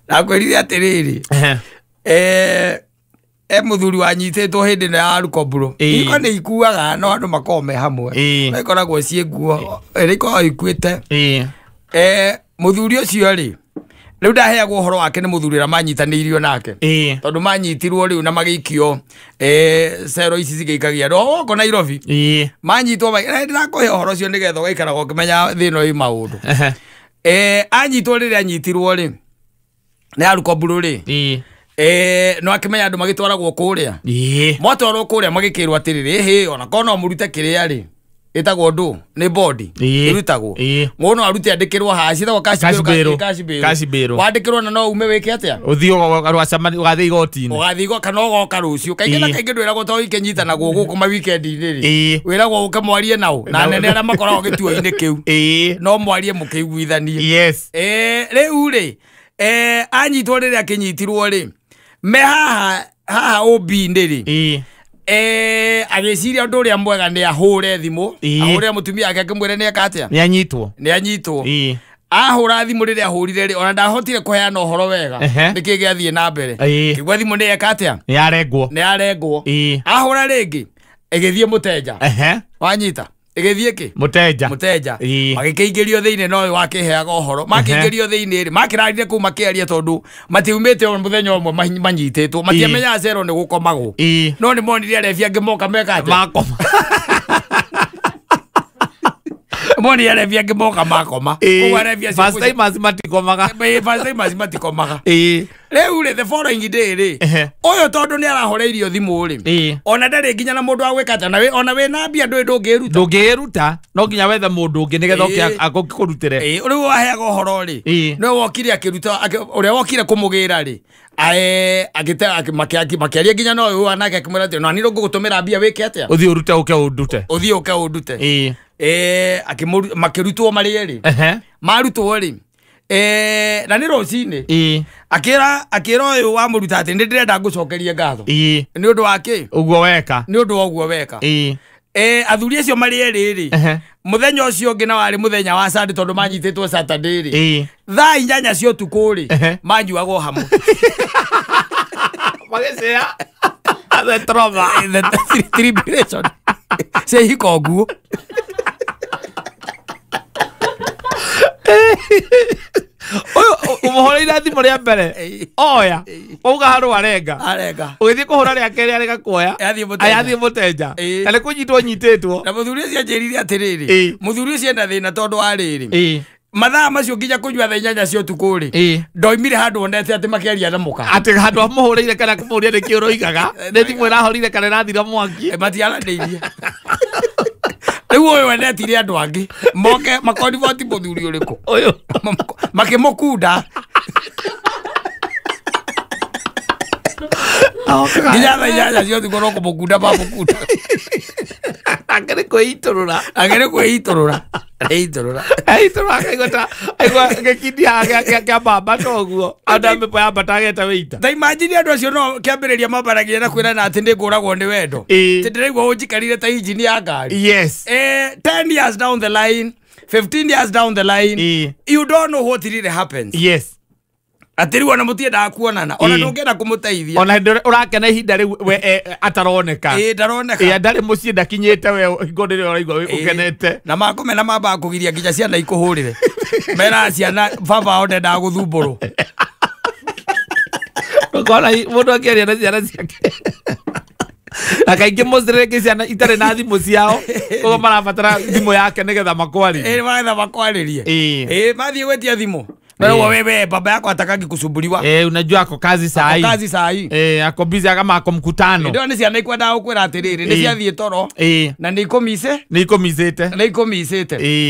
nakwĩrire atĩrĩrĩ mũthuri wanyitĩtwo hĩndĩ ĩno ya Rukomburo iko nĩ ikuaga no andũ makoragwo me hamwe no ikoragwo ciĩ nguo ĩrĩa ikoragwo ikuĩte mũthuri ũcio rĩ riu ndaheagwo ũhoro wake nĩ mũthuri ũrĩa manyitanĩirio nake tondũ manyitirwo rĩu na magĩikio cero ici cigĩikagia roko Nairobi manyitwo ndĩrakũhe ũhoro ũcio nĩgetha ũgaikaraga ũkĩmenya thĩna ũyũ maũndũ anyitwo rĩrĩa anyitirwo rĩ nĩ Arukomburo rĩ no akĩmenya andũ magĩtwaragwo kũrĩa mwatwarwo kũrĩa magĩkĩrwo atĩrĩrĩ ona korwo no mũrute kĩrĩa rĩ ĩtagwo ndũ nĩ bodi ĩrutagwo mũno arute andĩkĩrwo haha ciĩtagwo kacibĩrũ wandĩkĩrwo na no ume wĩke atĩa ũgathiĩ igoti-inĩ kana ũgoka rũciũ kaingĩ na kaingĩ ndwĩragwo to ikĩnyitanagwo gũkũ mawikendi-inĩ rĩ wĩragwo ũke mwarie nao na nene arĩa makoragwo gĩtuo-inĩ kĩu no mwarie mũkĩiguithanie rĩu rĩ anyitwo rĩrĩa akĩnyitirwo rĩ me haha ũmbi-inĩ rĩ agĩciria ũndũ ũrĩa mwega nĩ ahũre thimũ ahũre mũtumia wake akĩmwĩre nĩ eka atĩa nĩ anyitwo ahũra thimũ rĩrĩa ahũrire rĩ ona ndahotire kũheana ũhoro wega nĩkĩ gĩathiĩ na mbere kĩgua thimũ nĩ eka atĩa nĩ yarengwo ahũra rĩngĩ ĩgĩthiĩ mũtenja wanyita ĩgĩthiĩ kĩ mũtenja magĩkĩingĩrio thĩinĩ no wakĩheaga ũhoro makĩingĩrio thĩinĩ rĩ makĩrarire kũu makĩaria tondũ matiumĩte mũthenya ũmwe manyitĩtwo matiamenyaga cero nĩ gũkomagwo no nĩ monire arebi angĩ moka meka atĩa moni arebi angĩ moka makoma first timers matikomaga rĩu rĩ the following day rĩ ũyũ tondũ nĩ arahoreirio thimũ rĩ ona ndarĩ nginya na mũndũ wa gwĩka atĩa ona wĩna mbia ndũngĩruta no nginya wethe mũndũ ũngĩ nĩgetha agũkũrutĩre rĩu waheaga ũhoro rĩ no wokire akĩruta ũrĩa wokire kũmũgĩra rĩ makĩaria nginya no ũyũ anake akĩmwĩra atĩ no nĩ ngũgũtũmĩra mbia wĩke atĩa ũthiĩ ũrute ũke ũndute makĩrutwo marĩ erĩ marutwo rĩ na nä rå cinä akä ra å yå wa må ruta atä nä ndä renda ngå cokerie ngatho nä å ndå wa kä å guo weka nä å ndå wa å guo weka athuri acio marä erä rä må thenya å cio å ngä na warä må thenya wa sande tondå manyitä two Saturday rä thaa 8 cia å tukå rä manyuaga o hamwe magäcea the trauma the tribulation se hiko nguo umuhoreire thimå rä a mbere oya uga harå arenga å gä thiä kå hå ra rä a kerä arega kuoya ayathiä må tenja na nä kå nyitwo nyitä two na må thuri å cio anjä rire atä rä rä må thuri å cio ena thä na tondå wa rä rä mathaa macio nginya kå nyua thaa 8 cia å tukå rä ndoimire handå onete atä makäaria na må ka atä handå amå hå rä ire kana kå må ria nä kä å rå igaga nä thimå ä rahorire kana rathira mwaki matiaranäirie rä u å yå enetire andå angä moke makoniboti må thuri å rä kå makä må kunda nginya thaa 8 cia å tukå no kå må kunda mamå kunda angä kwä itå rå ra aigua gä kindia kä ambamba toguo andå a mä po yambata agete wä ita ta imagine andå acio no kä ambä rä ria mambaragia na kwä rana atä ndä ngå ragwo nä wendo tä ndä raigua å njikarire ta injini ya ngari 10 years down the line 15 years down the line you don't know what really happens atä rä u ona må tiendaga kuonana ona ndå ngä enda kå må teithia ona å rakena ihinda rä u ataroneka ndarä må ciä ndakinyä te we hingo ndä rä å raigua å kenete na makå mena mambaga kå giria nginya ciana ikå hå rä re mena ciana baba o ndendaga gå thumbå rwo kona må ndå akä aria na ciana ciake na kaingä må cirä ngä ciana itarä na thimå ciao koguo marabatara thimå yake nä getha makwarä rie mathiä gwä tia thimå wewe baba yako atakangi kusumburiwa unajua ako kazi sahi ako busy kama ako mkutano ndio ni ciana ikwenda gukwira atiriri ni ciathie toro na ni ikomisite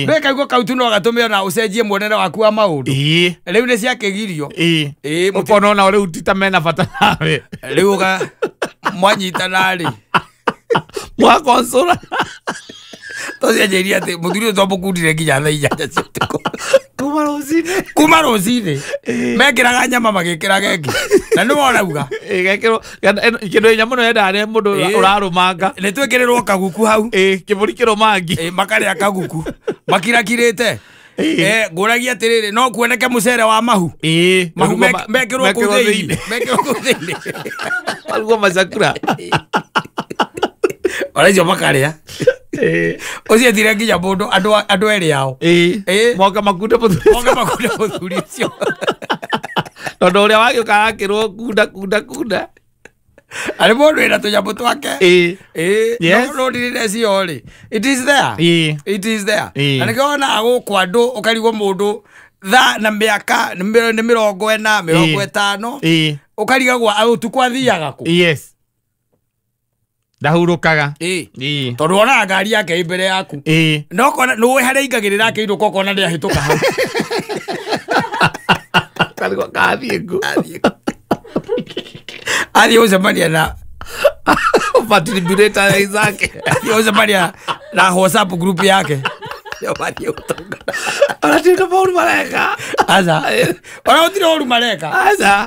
ndio kaigua kautu no gatume ona ucenjie muonere waku wa maundu riu ni ciakegirio mukono na uri utita mena bata nawe riu ga mwanyita nari mwakonsora tocianjäria atä må thuri å to må kundire nginya thaa 8 cia ũtukũ kuma rũcinĩ mekĩraga nyama magĩkĩra gengi na nĩ wonauga kĩndũ nyamũ no yendaga nĩ mũndũ ũrarũmanga nĩ twĩkĩrĩrwo kaguku hau kĩbũri kĩrũmangi makarĩa kaguku makirakirĩte ngũragia atĩrĩrĩ no kuoneke mũcere wa mahu mekĩrwo kũu thĩinĩ marugo macakura ona icio makarĩa ucio thire nginya mundu andu eri yao moka makunde muthuri ucio tondu uria wagiuka akirwo kunda ari mundu ena tunyamu twake no ndirire cio ri it is there na nikiona guku andu ukarigwo mundu tha na miaka ni 40 50 ukarigagwo utukwa thiaga ku ndahurukaga tondu ona ngari yake imbere yaku no kona no we harä ingagirira ake indo kokona nä ahätå ka hau athiä å cemania na athiä å cemania na WhatsApp group yake Anatinda mauru mareka. Aza. Ona utire oru mareka.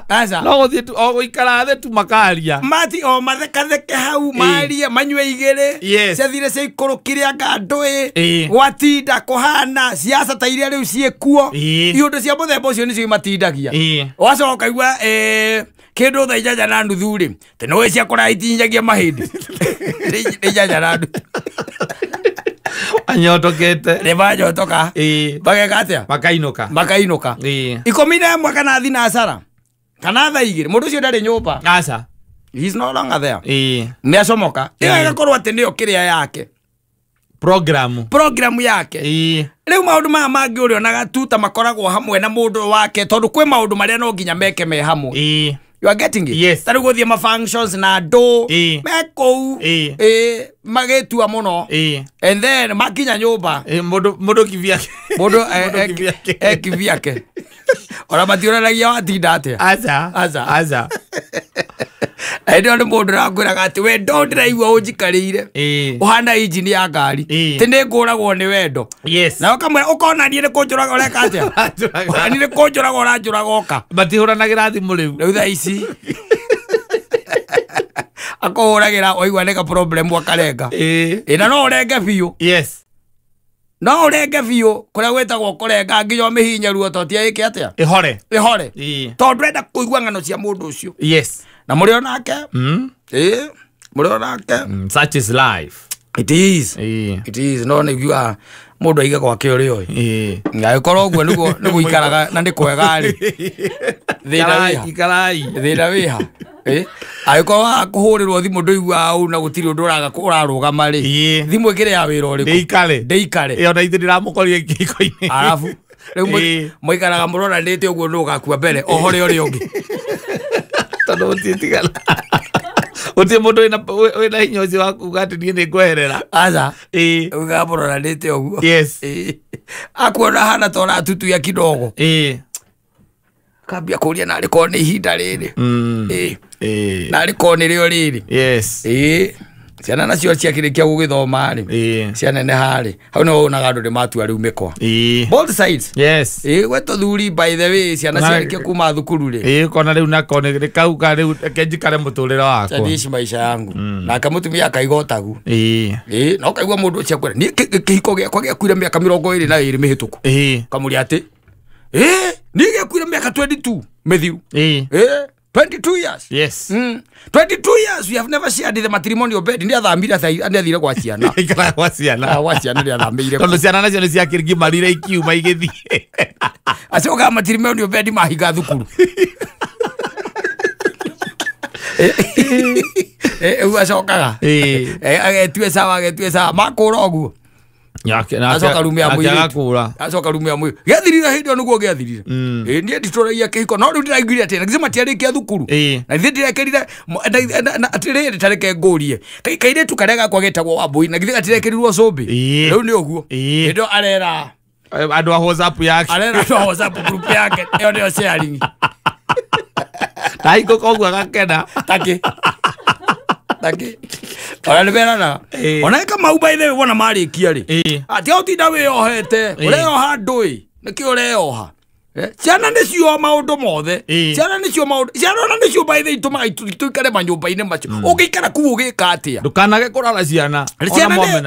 Aza. No guthie tu o guikara the tu makaria. Mati o mathekatheke hau maria manywe igere. Ciathire cia ikuru kiria ngandui. Gwatinda kuhana siasa ta iria riu ciekuo. Iundu cia muthemba ucio nicio matindagia. Wacoka igua kindu tha ijaja na nuthu ri. Te no cia kora itinjagia mahindi. Ijaja na nuthu. Anyotokete nebanyotoka bageka atia makainuka ikomine mwe kana thina asara kana tha igire mundu cio ndari nyumba asa he's no longer there ni acomoka igakorwo ati nio kiria yake program yake riu maundu maya mangi uri onaga tuta makoragwo hamwe na mundu wake tondu kwi maundu maria no nginya meke me hamwe. You are getting it? Yes. Tari go thie ma functions na do meko magetua muno and then makinya nyumba mudo kivyake mudo kivyake ora matioranagia watinda atia aza Ndio mundu rakwiraga ati we ndo ndiraigua unjikarire uhana engine ya ngari ti ni nguragwo ni wendo na ukamwira ukona ni kunjuraga ureka atia ni kunjuraga uranjuraga oka batihuranagira thimu riu riu tha ici akohuragira oigwa neka problem wakarenga ina no urenge biu no urenge biu kuria gwetagwo kurenga nginya mihinya ruo totia iki atia ihore tondu enda kuigua ng'ano cia mundu ucio na muri onake muri onake such is life. It is no nigua mundu aiga gwake uri oi ngaikorwo guo niguo ikaraga na ndikwega ri thina wiha aikorwo akuhurirwo thimu nduigua au na gutiri undu urarugama ri thimu ikire ya wira uriku ndeikare iyo na ithe ndiramukoria kiko-ini arafu riu muikaraga muroranite uguo ndu gakua mbere ohore uri ungi tondu utitigana uti mundu wina hinya ucio wa kuga ati nie ni ngweherera aca ugamuroranite uguo akuona hana ta uratutuia kidogo kambia kuria nari korwo ni ihinda riri nari korwo ni rio riri ciana nacio ciakirikia gugithoma ri cianeneha ri hau no wonaga andu ni matua riu mikwa both sides gweto thuri by the way ciana ciarikia kuma thukuru ri kona riu nako ni kauga riu kenjikare muturire wakwa tadishi maisha yangu na kamutumia kaigotagu no kaigua mundu cia kwera ni kihiko giakwa giakuire miaka 22 mihituku kamuri ati ni giakuire miaka 22 mithiu 22 years 22 years we have never shared the matrimonial bed ndia thambira ndia thire kwa ciana ikara kwa ciana ndia thambire tondu ciana nacio ni cia kirigi marire ikiuma igithi acoka matrimonial bed mahiga thukuru acokaga agetue sawa makura oguo acoka rumia mwiri gethirire hindi niguo gethirire nie ndituragia kihiko no riu ndiraiguire ati ngise matiarikia thukuru na ithe ndirekerire atiriri tareke ngurie kairetu karia gakwa getagwo Wambui na githe gatirekerirwo cumbi riu ni uguo ndio arera andu a WhatsApp yake group yake iyo ndio sharing taiko kogwa gakena taki ona niberana ona kama uba ithe wona marikia ri ati utinda wiohete ureoha ndui niki ureoha ciana nicio maundu mothe ciana nicio ba ithe ituma tuikare manyumba-ini macio ungikara ku ugika atia ndukanage kurara ciana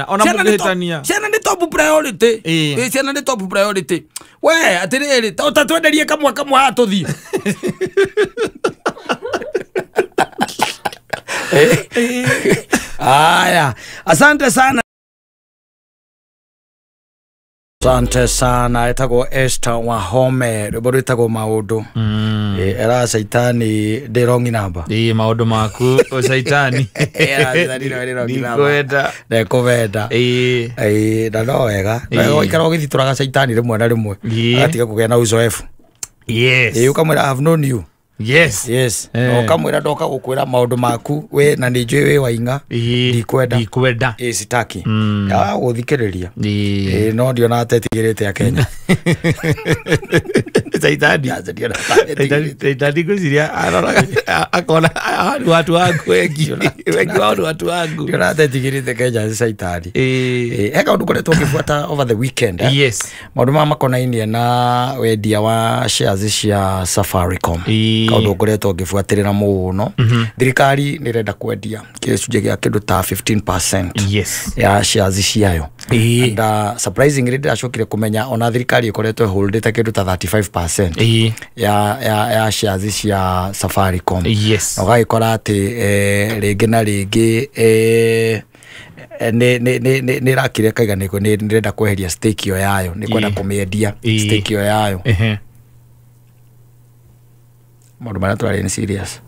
ona muhitania ciana ni top priority ciana ni top priority we atiriri ta twenderie kamwe hatuthi aya asante sana etagwo Esther Wahome rwimbo rwitagwo maundu era saitani ndi wrong number maundu maku o saitani nekuvenda na no wega ikara ugithituraga saitani rimwe na rimwe agatiga kugia na uzoefu ukamwira I have known you no kamwira ndoka gukwira maundu maku we na ni njui we wainga ndikwenda sitaki ya guthikiriria no ndio na tetigirite ya Kenya saitani kuziria akona watu wangu wengi watu wangu ndio na tetigirite Kenya saitani eka undu koretwo ngifuata over the weekend maundu makonainie na wendia wa shares cia Safaricom kaundu ngoretwo ngifuatirira muno thirikari ni renda kwendia gicunjĩ gia kindu ta 15% ya shares ciayo and surprisingly ndacokire kumenya ona thirikari ikoretwo holdete kindu ta 35% ya shares cia Safaricom no gaikora ati ringi na ringi ni rakire kaiga ni renda kweheria stake yo yayo ni kwenda kumiendia stake yo yayo maundu maria turari ni serious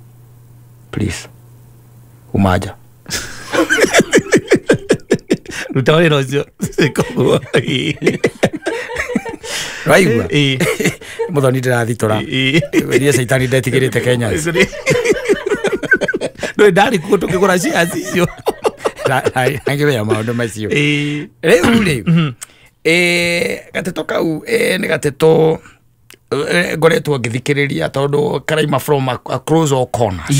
please umaja ruta wira ucio raigua muthoni ndirathitura werie saitani ndetigirite Kenya no ndari ku tukigura shares icio angiwea maundu macio riu gateto kau ni gateto ngoretwo ngithikiriria tondu karaima from across all corners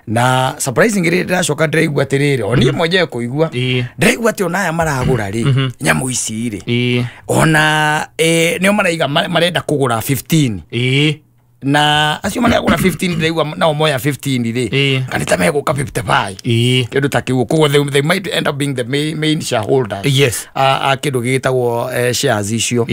na surprisingly ndacoka ndiraigua atiriri oni mwenyewe kuigua ndiraigua ati onaya maragura ri nyamu ici ri ona nio maraiga marenda kugura 15 na acio maragura 15 ndiraigua nao moya 15 ri kanita meguka 55 kindu ta kiu kugo they might end up being the main shareholders kindu gitagwo shares icio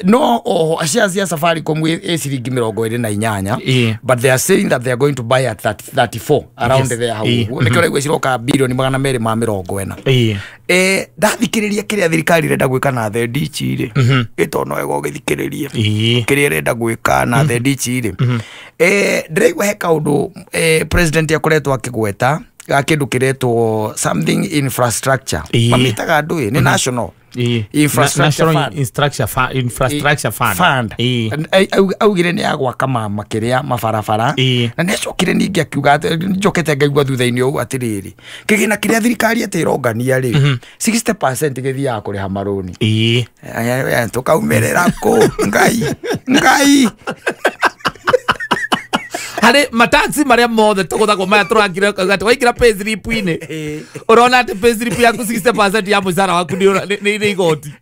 no shares ya Safaricom ciringi 28 but they are saying that they are going to buy at 34 around there how nikio raigua ciroka bilioni 240 ndathikiriria kiria thirikari renda gwika na the dichi ri itono ego githikiriria kiria renda gwika na the dichi ri ndiraigua he kaundu president yakoretwo akigweta akindu kiretwo something infrastructure mamitaga ndui ni national infrastructure fund augire ni agwa kama makiria mabarabara na necokire ningi akiuga njokete ngaigua thutha-ini u atiriri kigina kiria thirikari atirongania ri 60% githia kuriha maroni tukaumerera ku ngai hare mataxi maria mothe tuguthagwo maya turangire gati waikira pay slip ine urona ati pay slip yaku 60% ya mushara waku ni igoti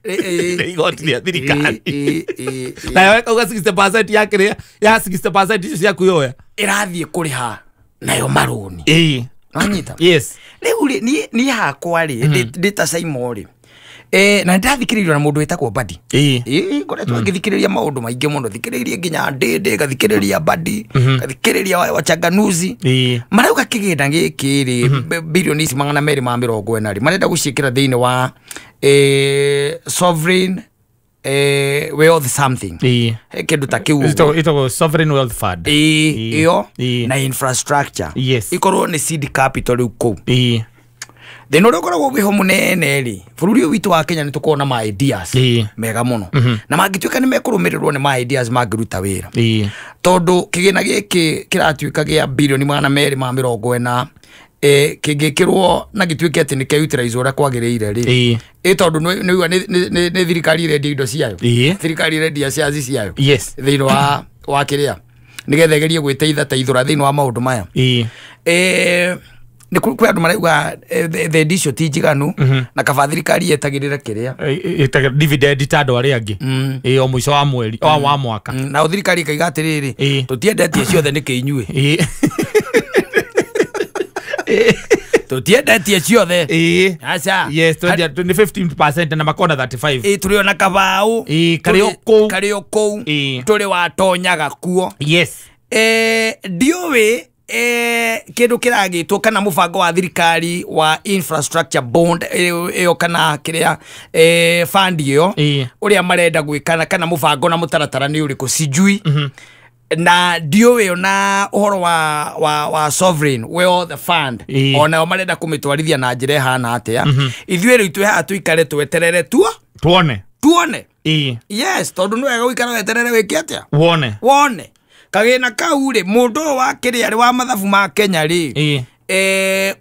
ya thirikari na wewe uga 60% yake ya 60% icio ciaku yoya irathie kuriha nayo maroni anyita yes riu ni hakwa ri data saimori na ndathikiririo na mundu wetagwo Badi ngoretwo ngithikiriria maundu maingi muno thikiririe nginya ndende gathikiriria Badi gathikiriria wachanganuzi marauga kigenda giki ri bilioni 240 ri marenda gucikira thiini wa sovereign wealth something kindu ta kiu ito sovereign wealth fund iyo na infrastructure ikorwo ni seed capital riu ku Thino rokoragwo wiho munene ri bururi witu wa Kenya nitukona ma ideas mega muno na mangituika ni mekurumirirwo ni ma ideas mangiruta wira tondu kigina giki kiratuika gia bilioni 240 kigikirwo na gituike ati ni keutilize ura kwagiriire ri tondu ni thirikari irendia indo ciayo thirikari irendia shares ciayo thino wa kiria nigetha gerie gwiteitha taithura thino wa maundu maya ni kwa andu marauga the dish tijiganu na kaba thirikari yetagirira kiria dividend tando ari angi o mwisho wa mweri wa mwaka na thirikari kaiga atiriri tutiendetie ciothe ni kiinyue tutiendetie ciothe acha yes 15% na makona 35 turiona kabau kario kou turi watonyaga kuo yes diowe kindu kiragitwo kana mubango wa thirikari wa infrastructure bond iyo kana kiria fund iyo uria marenda gwikana kana mubango na mutaratara ni uriku sijui na diowe na uhoro wa sovereign wealth fund ona marenda kumitwarithia na njira hana atia ithuĩ ritu ha tuikare tweterere tuone yes tondu no wega guikara weterere wiki atia wone kagina kau ri mundu wa kiria ri wa mathabu ma Kenya ri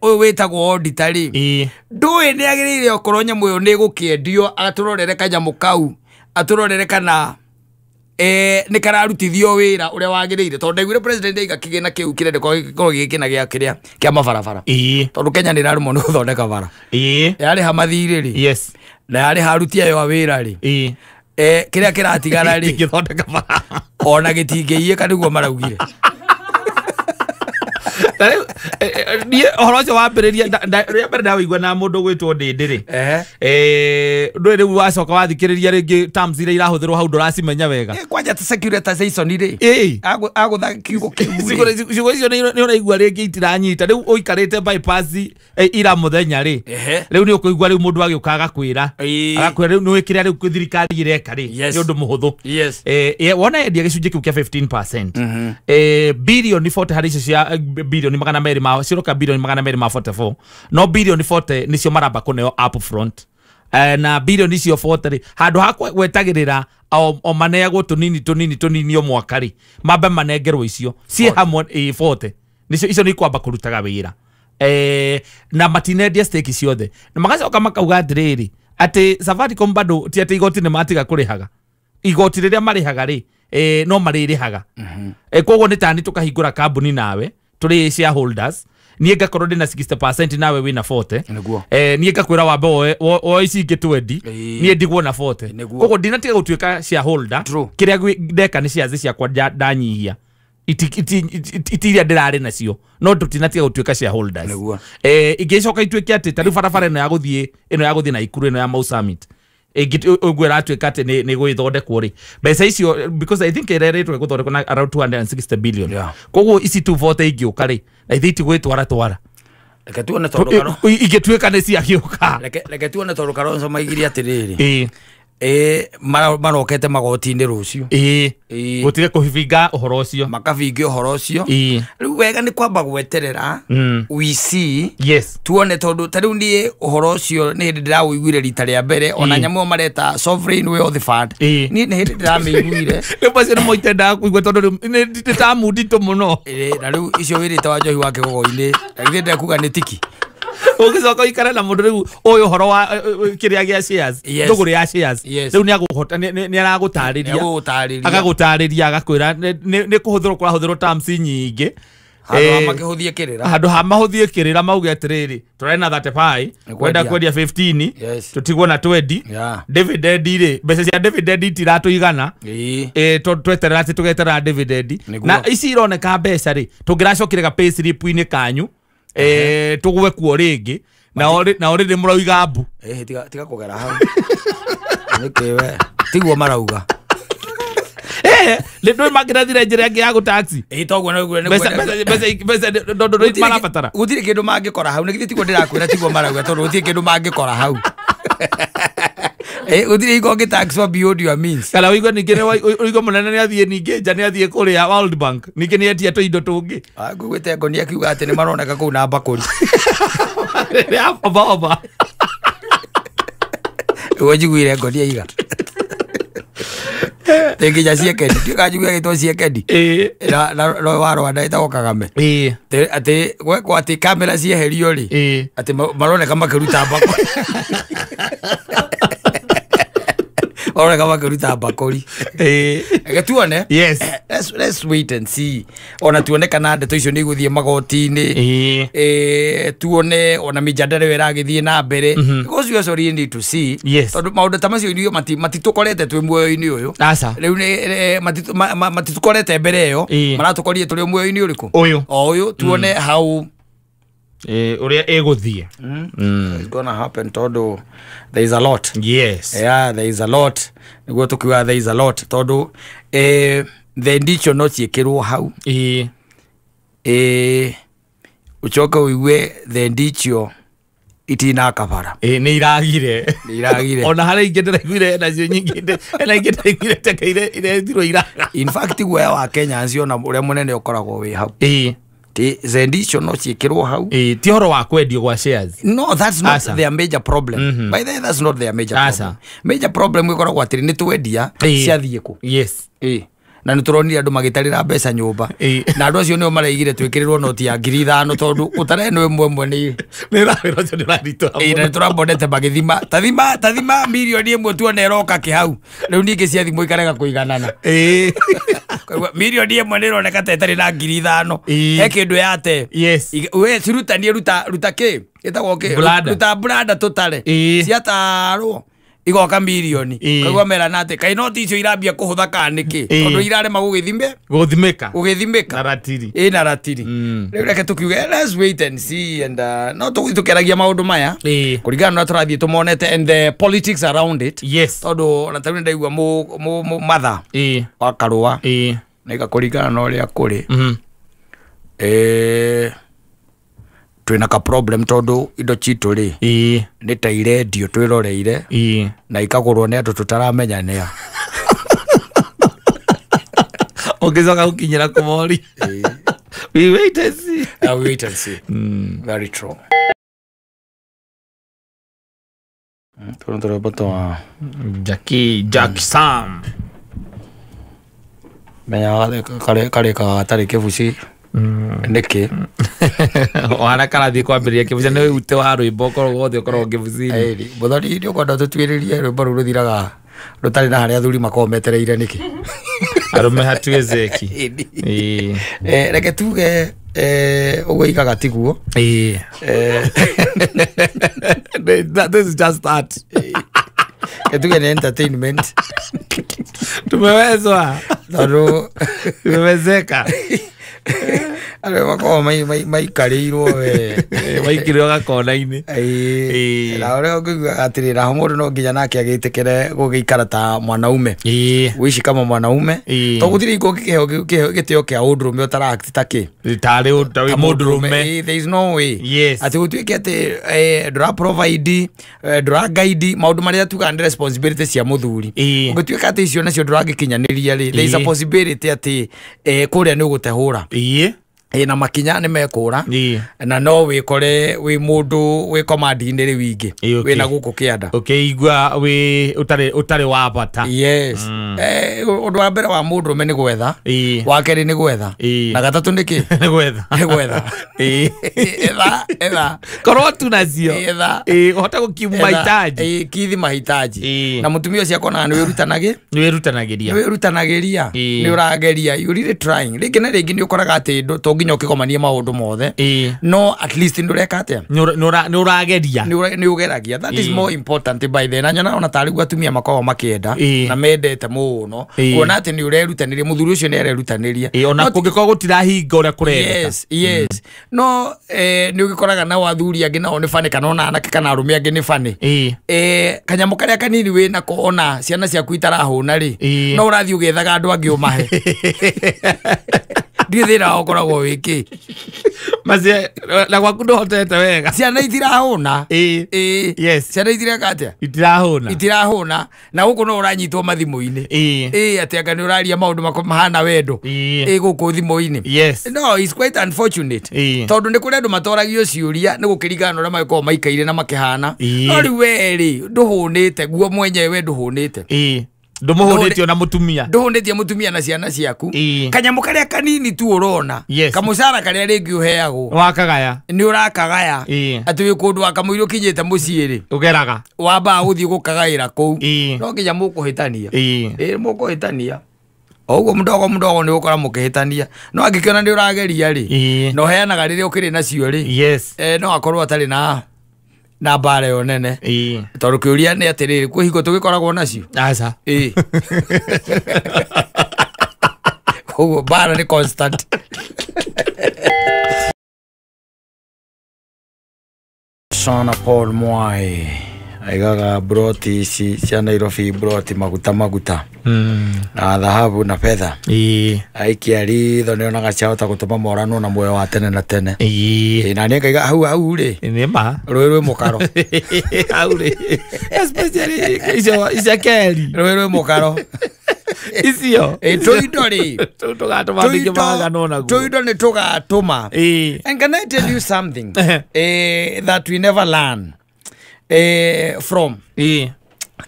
uyu witagwo auditor ri ndui ni agirire okorwo nyamu yo ni gukiendio aturorere kanyamu kau aturorere kana ni kararutithio wira uria wagirire tondu igwire president iga kigina kiu kirende ko gikina gia kiria kia mabarabara tondu Kenya ni rarumo ni guthondeka bara yari hamathiri ri yes na yari harutia yo wira ri kiria kiratigara ri githondeka bara ona gitingiie kaniguo maraugire ni horojo wambiriria ria mbere ndawaigua na mundu gwitwo ndindiri nduri riu wacoka wathikiriria ringi terms iria irahuthirwo hau nduracimenya wega kwanja ta securitization ri agutha kiugo ciugo icio ni uraigua ringi itiranyita riu uikarite bypass ira muthenya ri riu ni ukuigua riu mundu agiukaga kwira agakwira riu ni wikira riu thirikari ireka ri ni undu muhuthu wona endia gicunji kiu kia 15% bilioni 40 hari icio cia bilioni 200 ciroka bilioni 244 no bilioni 40 nicio maramba kuneo up front na bilioni icio 40 handu hakwa gwetagirira o maneagwo tunini o mwaka ri mambe manengerwo icio ci hamwe 40 nicio icio ni kwamba kurutaga wira na matinendia stake ciothe na magacoka makauga atiriri ati Safaricom bado ti ati igoti ni matiga kurihaga igoti riria marihaga ri no maririhaga koguo ni tani tukahingura kambuni nawe tuli shareholders niä ngakorwo ndä na 60% nawe wä na 40 niä ngakwä ra wambe o ici ingä 20 niä ndigwo na 40 koguo ndinatiga gå tuä ka shareholder kä rä a ndeka nä ciathä ciakwa ndanyihia itiria ndä rarä nacio no tũtinatiga gå tuä ka shareholders ingä coka ituä ke atä tarä barabara ä no ya gå thiä na Ikuru ä no ya Mau Summit ũguo ratuĩka atĩ nĩ gwĩthondekwo rĩ mbeca icio because I think ĩreretwo gũthondekwo na around 260 billion koguo ici 240 ingĩũka rĩ na ithe itigwĩtwara reke tuone tondũ ingĩtuĩka nĩ ciagĩũka reke tuone tondũ Kalonzo maigire atĩrĩrĩ marokete magoti-inĩ rũciũ gũtige kũbinga ũhoro ũcio makabinga ũhoro ũcio rĩu wega nĩ kwamba gweterera we see tuone tondũ ta rĩu niĩ ũhoro ũcio nĩ hĩndĩ ndĩrawĩiguire rita rĩa mbere ona nyamũ mareta sovereign wealth fund niĩ nĩ hĩndĩ ndĩramĩiguire rĩu macio nĩ moitendaga kũigua tondũ nĩ tamu nditũ mũno na rĩu icio wĩrĩte wa Njohi wa Kĩgogo-inĩ githĩ ndekuga nĩ tiki ũgĩcoka ikara na mũndũ rĩu ũyũ ũhoro wa kĩrĩa gĩa shares thũgũrĩ ya shares rĩu nĩ aragũtarĩria agagũtarĩria agakwĩra nĩ kũhũthĩrwo kũrahũthĩrwo terms nyingĩ handũ ha mahũthie kĩrĩra mauge atĩrĩrĩ tũrarĩ na 35 kwenda kwendia 15 tũtigwo na 20 dividend rĩ mbeca cia dividend itiratũigana tweterera atĩ tũgeterera dividend na ici ironeka mbeca rĩ tũngĩracokire ga pay slip-inĩ kanyu tugwe kuo ringi na already murauiga mbu tiga kugera hau nikiwe tiguo marauga ndå mangĩrathire njĩra ĩngĩ ya gũtaxi toguo ndå marabatara gũtirĩ kĩndũ mangĩkora hau nĩgithĩ tiguo ndĩrakwĩra tiguo marauga tondũ gũtirĩ kĩndũ mangĩkora hau gũtirĩ iko ngĩtaxwo beyond your means kana ũigua ningĩ ũigua mũnene nĩ athiĩ ningĩ nja nĩ athiĩ kũrĩa World Bank ningĩ nĩ etia tũindo tũngĩ ngũgwĩte ngoni akiuga atĩ nĩ maroneka kũu na mbakũri baba njiguire ngoni aiga nginya ciekedi ndiũkanjiguia gĩtwo ciekedi na wa Rwanda ĩtagwo Kagame atĩ gwekwo atĩ kamera cieherio rĩ atĩ maroneka makĩruta mbakũri maroneka makĩruta mbakũri reke tuone let's wait and see ona tuone kana ndeto icio nĩ igũthiĩ magoti-inĩ tuone ona mijadala ĩragĩthiĩ na mbere because we also really need to see tondũ maũndũ ta macio irio matitũkorete twĩ muoyo-inĩ ũyũ rĩu matitũkorete mbere ĩyo maratũkorire tũrĩ muoyo-inĩ ũrĩkũ ũyũ tuone how uria egũthiĩ it's gonna happen tondũ there is a lot there is a lot nĩguo tũkiuga there is a lot tondũ the ndicho no ciĩkĩrwo hau ucoke ũigue the ndicho itina kabara nĩ iragire ona harĩa ingĩ ndĩraiguire nacio nyingĩ na ingĩ ndĩraiguire tekeire iretirwo iraga in fact guoya wa Kenya cio na ũrĩa mũnene ũkoragwo wĩ hau zendicho no ciĩkĩrwo hau ti horo wa kwendio gwa shares no that's not their major problem by the way that's not their major problem ĩkoragwo atĩrĩ nĩ twendia ciathiĩ kũ na nĩ tũronire andũ magĩtarĩra mbeca nyũmba na andũ acio nĩo maraigire twĩkĩrĩrwo noti ya 5,000 tondũ ũtarĩ nĩ ĩmwe nĩ ĩrawĩra ũcio nĩũraritũha na tũrambonete magĩthima tathima mirioni ĩmwe tuona ĩroka kĩhau rĩu ningĩ cia thimũ ikarega kũiganana mirioni ĩmwe nĩ ĩroneka ta ĩtarĩ na 5,000 he kĩndũ yate we cirutanie ruta kĩ ĩtagwo kĩ ruta branda tũtare ciatarwo igoka mirioni kaigua mera nate kai noti icio irambia kuhutha kaniki tondu irarema gũgĩthimĩka na ratiri rĩu reke tukiuge let's wait and see and no tukeragia maũndũ maya kũringana na tũrathiĩ tũmonete and the politics around it tondu na tarĩ ndaigua matha wa Karũa na igakũringana na ũrĩa kũrĩ twina ka problem tondu indo citũ rĩ nĩ ta irendio twĩroreire na ikagũrwo nĩ andũ tũtaramenya nĩa ũngĩcoka gũkinyĩra kũmori we wait and see very true tũrũtũrũbũtũ Jack Sam menya karĩ gatarĩ kĩbuci niki wana karathi kwambĩrĩria kĩbuci nĩ ute wa rwĩmbo korwo wothe ũkorwo kĩbuci-inĩ mũthoni nĩ ũkwenda tũtuĩrĩrie rwĩmbo rũu rũthiraga rũtarĩ na harĩa athuri makorwo metereire nĩkĩ arũme hatuwezeki reke tuge Ugo ikaga tiguo. This is just that. Ketuge ni entertainment. Tumewezwa. Tumewezeka. Ale wako mai karirwo we waikirwo gakona-ini na ore ngigwa atirira mundu no nginya nake agitikire gugikara ta mwanaume wishi kama mwanaume to guthiri iko gitio kia undurume utara act take tari mundurume there is no way yes ati gutuike ati dra provide dra guide maundu maria tuga and responsibility cia muthuri gutuika ati icio nacio dra gikinyaniria ri there is a possibility ati kuria ni ugutehura na makinya ni mekura na no wikore wi mundu wi command-ini ri wingi wi na guku kianda igua wi utari wa bata yes undu wa mbere wa mundu me ni gwetha wa keri ni gwetha na gatatu ni ki ni gwetha etha korwo tu nacio uhota gukimu mahitaji kithi mahitaji na mutumia ucio akona ni wirutanagiria ni urageria you really trying ringi na ringi ni ukoraga ati to nginya ukigomania maundu mothe no at least ndureka atia ni urageria ni ugeragia that is more important by then anyona ona tari gwatumia makogo makienda na mendete muno kuona ati ni urerutaniria muthuri ucio ni arerutaniria ona kungikora gutirahinga uria kurenda yes no ni ugikoraga na wathuri angi nao ni fane kana ona anake kana arume angi ni fane kanyamu karia kanini we na kuona ciana ciaku itarahuna ri no urathi ugethaga andu angi umahe ndithira okoragwo wiki maze la gwaku ndohotete wega ciana itirahuna yes ciana itireka atia itirahuna na guku no uranyitwo mathimu-ini ati anga ni uraria maundu mahana wendo guku thimu-ini yes no it's quite unfortunate tondu ni kuri andu matoragio ciuria ni gukirigana uria magiko maikaire na makihana no ri weri nduhunite guo mwenyewe nduhunite ndumuhunitio na mutumia mutumia na ciana ciaku kanyamu karia kanini tu urona kamucara karia ringi uheagwo wakagaya ni urakagaya ati wi kundu akamuiru kinyite muciiri ugeraga wamba guthii gukagaira kuu no nginya mukuhitania mukuhitania oguo mdogo ni ukora mukihitania no angikiona ni urageria ri no heanaga riria ukiri nacio ri no akorwo atari na bare yo nene tondu kiuria ni atiriri kuhingo tugikoragwo nacio aca oguo bara ni constant Sana Paul Mwai aigaga broti ici cia Nairobi broti maguta na dhahabu na fedha aikia ritho nionaga ciahota gutuma morano na muoyo wa tene na tene na ni ngaiga hau ri ni ma rwirwe mukaro hau ri especially icio keri rwirwe mukaro icio tuindo ri tugatuma bingi magano naguo tuindo ni tugatuma and can I tell you something that we never learn from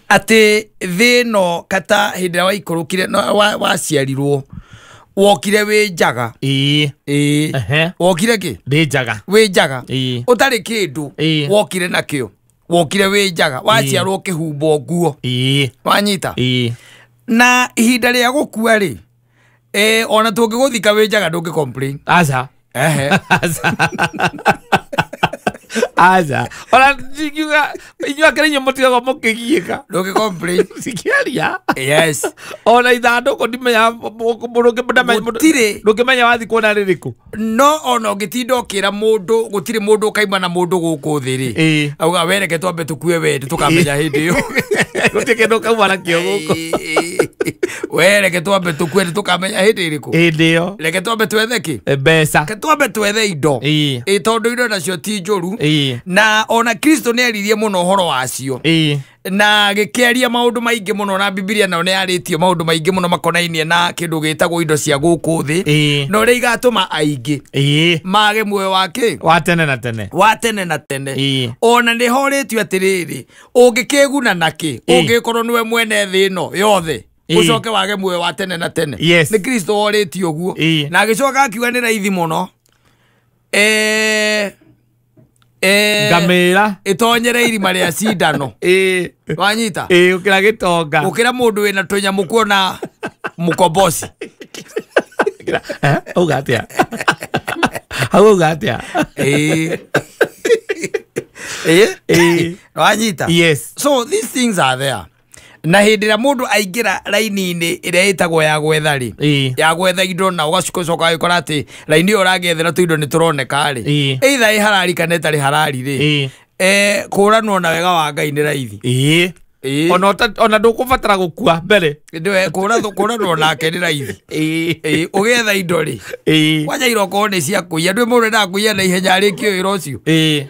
ati thino kata hindira wa ikurukire waciarirwo wokire wi njaga wokire ki ndi njaga wi njaga utari kindu wokire nakio wokire wi njaga waciarwo kihumbo nguo wanyita na ihinda ria gukua ri ona tungiguthika wi njaga ndungi complain aca aza ora digiga inywa krenye motiga mukigieka ndungi complain sikiaria yes ona ithando ko ndimenya muruke ndamenya nduke menya wathi kuona ririku no ona ngitindo kira mundu gutire mundu kaima na mundu guku thiri auga wereke twambe tukue wendi tukamenya hindi yo gutike ndo kauma na kio guku wereke twambe tukue tukamenya hindi iriku ndio reke twambe twetheki mbeca ke twambe twethe indo tondu indo nacio ti njuru na ona Kristo ni aririe muno horo wacio na gikiaria maundu maingi muno na Biblia na ne aritio maundu maingi muno makonainie na kindu gitagwo indo cia guku thi no ri igatuma aingi mage muoyo wake wa tene na tene ona ni horetio atiriri ungikeguna naki ungikorwo niwe mwene thi no yothe ucoke wage muoyo wa tene na tene ni Kristo horetio guo na agicoka akiuga ni raithi muno ngamira itonyere irima ria cindano wanyita ukira gitonga ukira mundu wina tunyamu kuona mukombosi ugatia Hau gatia. Wanyita? Yes. So these things are there. Na hindi ria mundu aingira raini-ini iria itagwo ya gwetha ri ya gwetha indo na ugacoka agikora ati raini iyo uragethera tu indo ni turoneka ri either i harari kana itari harari ri kuranwo na wega wa Ngai ni raithi ona ndukubatara gukua mbere ndiwe kuranwo nake ni raithi ugetha indo ri wanja iroko ni cia kuia ndwi mundu nda kuia na ihenya arikio wira ucio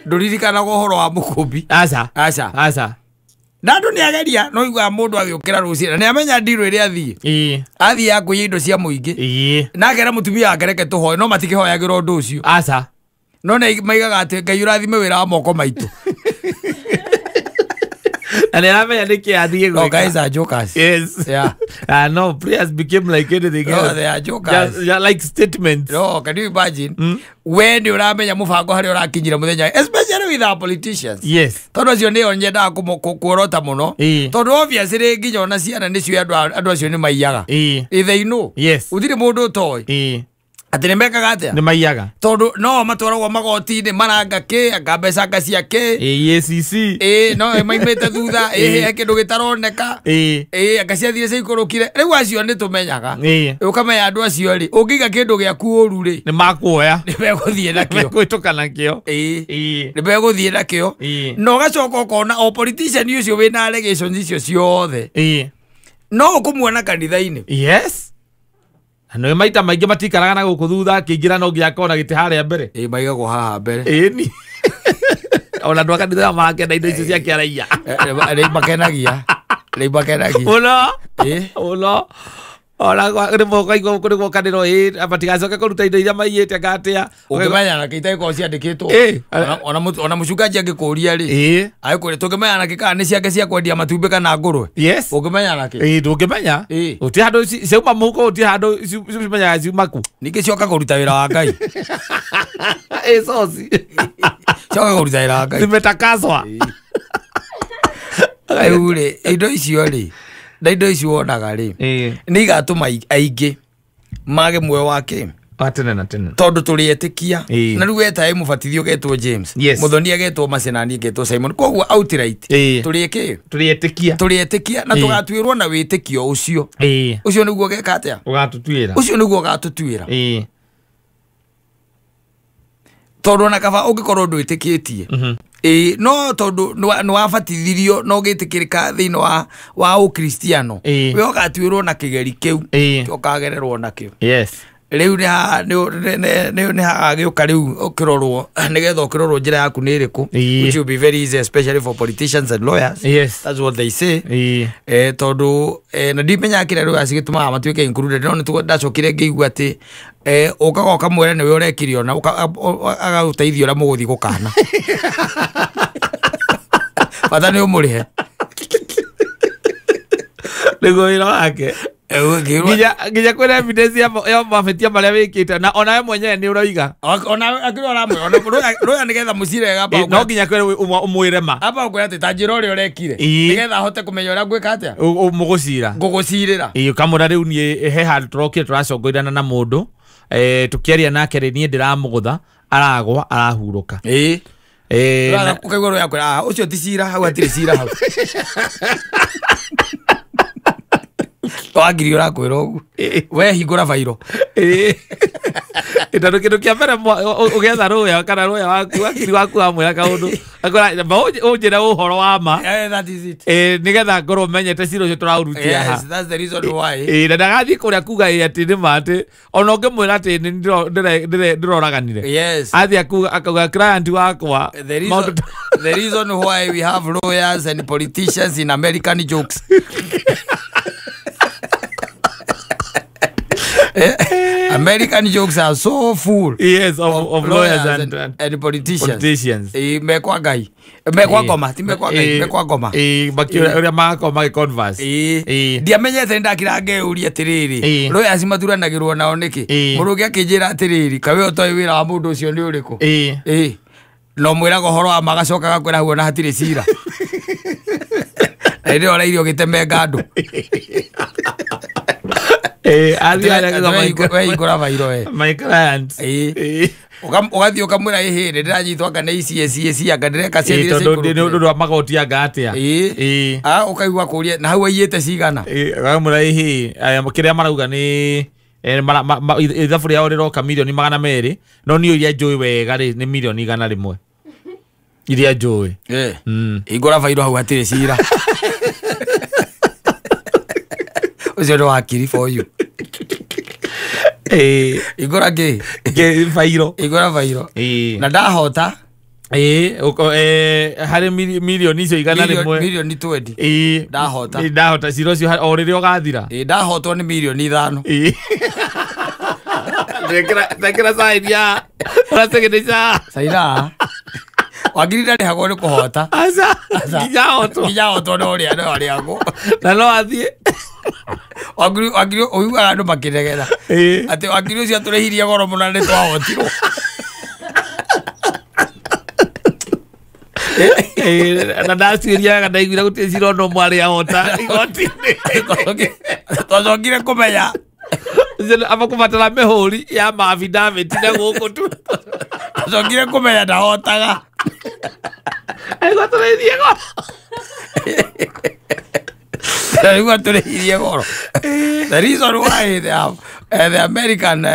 nduririkanaga uhoro wa mukumbi aca Nando ni ageria no igwa mundu agiukira rucira ni amenya ndiro iri athii ya kuya indo cia muingi na akera mutumia akereke tuhoe no matikihoyagira undu ucio aca no na maigaga ati Ngai urathime wira wa moko maitu and then I mean, no, guys are jokers. Yes. Yeah. No, prayers became like anything else. No, they are jokers. Just like statements. No, can you imagine? When you ramenya mufango hari urakinyira muthenya, especially with our politicians. Yes. Tondo cio ni onyenda kuorota muno. Tondo obviously nginya ona ciana nicio andu acio ni maiyaga. They know. Yes. Uthire mundu toy. Ati ni mekaga atia? Ni maiyaga. Tondu no matwaragwo magoti-ini maranga ki akambesa ngacia ki EACC no maimite thutha he kindu gitaroneka akacia thire cikurukire riu acio ni tumenyaga ukamenya andu acio ri ungiga kindu giaku uru ri ni makuoya ni beguthie nakio gwituka nakio ni beguthie nakio no gacoka ukona o politician ucio wina allegations icio ciothe no ukumuona kanitha-ini. Yes. Ano maita maingi matikaraga na guku thutha kingira no ngia kona giti haria mbere maigagwo haha mbere ni ona ndwa kanitha make na indo icio cia kiaraia makenagia uno ona ni moko igwo kuri gwokaniro abatigacoke kuruta indo iria maiyite ngatia ukimenya na kitai ko ciandikitwo ona mucungaji angikuria ri aikwire tukimenya na kikana ni ciake cia kwendia matumbi kana ngurwe. Yes. Ukimenya na ki ndungimenya uti handu ciuma muko uti handu cimenya ciumaku niki cioka kuruta wira wa Ngai soci cioka kuruta wira wa Ngai zimetakaswa aiure indo icio ri na indo icio wonaga ri ni igatuma aingi mage muoyo wake atene na tene tondu turietikia na riu weta mubatithio getwo James muthoni agetwo Macenani getwo Simon koguo outright turietikia na tugatwirwo na witikio ucio niguo geka atia ucio niguo gatutwira tondu na kaba ungikorwo ndwitikitie no tondu ni wabatithirio no gitikirika thiini wa ukristiano we ugatwirwo na kigeri kiu ukagererwo nakio. Yes. Riu ni hagiuka riu ukirorwo nigetha ukirorwo njira yaku ni iriku which will be very easy especially for politicians and lawyers. Yes. That's what they say. Tondu na ndimenya kire riu acigitumaga matuike included no nitugo ndacokire ngiigua ati ukagoka mwere niwe urekirio na agaguteithio ra muguthi gukana bata ni umurihe nigo wira wake Gija kwena evidence ya mafetia maria wikite na ona we mwenyewe ni uroiga ona akirora mwe ona roya nigetha mucire gapa no ginya kwena umwire ma apa ukwira ati tajiro uri urekire nigetha hote kumenya uria gwika atia mugucira ngugucirira kamura riu ni he handu turokire turacongoirana na mundu tukiaria nake ri ni ndiramugutha aragwa arahuruka ukaigua roya kwira ucio ti cira hau atiri cira hau wagiri urakwira ugu we hingura vairo ndo kindu kia mbere ugetha roya kana roya waku amwira kaundu akora unjira uhoro wa ma that is it nigetha ngorwo menyete ciro cio turaurutia ha. Yes, that's the reason why na ndagathi kuria kuga ati ni mate ona ngimwira ati ni ndiroraganire. Yes. Athi akuga client wakwa the reason why we have lawyers and politicians in American jokes. American jokes are so full. Yes, of lawyers and politicians. Mekwa Ngai. Mekwa ngoma, ti mekwa Ngai, mekwa ngoma. Bakira makoma converse. Ndiamenyete ndakira ngeuria atiriri. Lawyers mathuranagirwo nao niki. Murugi akinjira atiriri, kawe utoi wira wa mundu ucio ni uriku. No mwira gohoro wa magacoka gakwira huo na hatire cira. Ndio ora irio giteme ngandu. we igora vairo my clients ugathio kamwira ihire ndiranyitwa kana ici anga ndireka cia ndu magoti anga atia ukaigua kuria na hau aiyete cigana kamwira ihi kiria marauga ni ithabu riao riroka milioni 200 no niyo iria njui wega ri ni milioni 100 iria njui igora vairo hau atire cira ucio ndo wakiri for you igora ge vairo na ndahota hari milioni icio 100 milioni 20 ndahota ciro cio o riria ugathira ndahotwo ni milioni 5 ndekera saidia urategereja saira wagiri ndari hago ni kuhota asa kijahotwo no ria ngo na no athie wagiri oiga andu makiregera ati wagiri ucio aturehirie goro muno ni twahotirwo na ndasiria kana igwira gutie ciro no mwari ahota igoti twacokire kumenya aba kubatara mehuri ya mavidavit na guku tu twacokire kumenya ndahotaga aigotoreirie goro goro. The reason why the American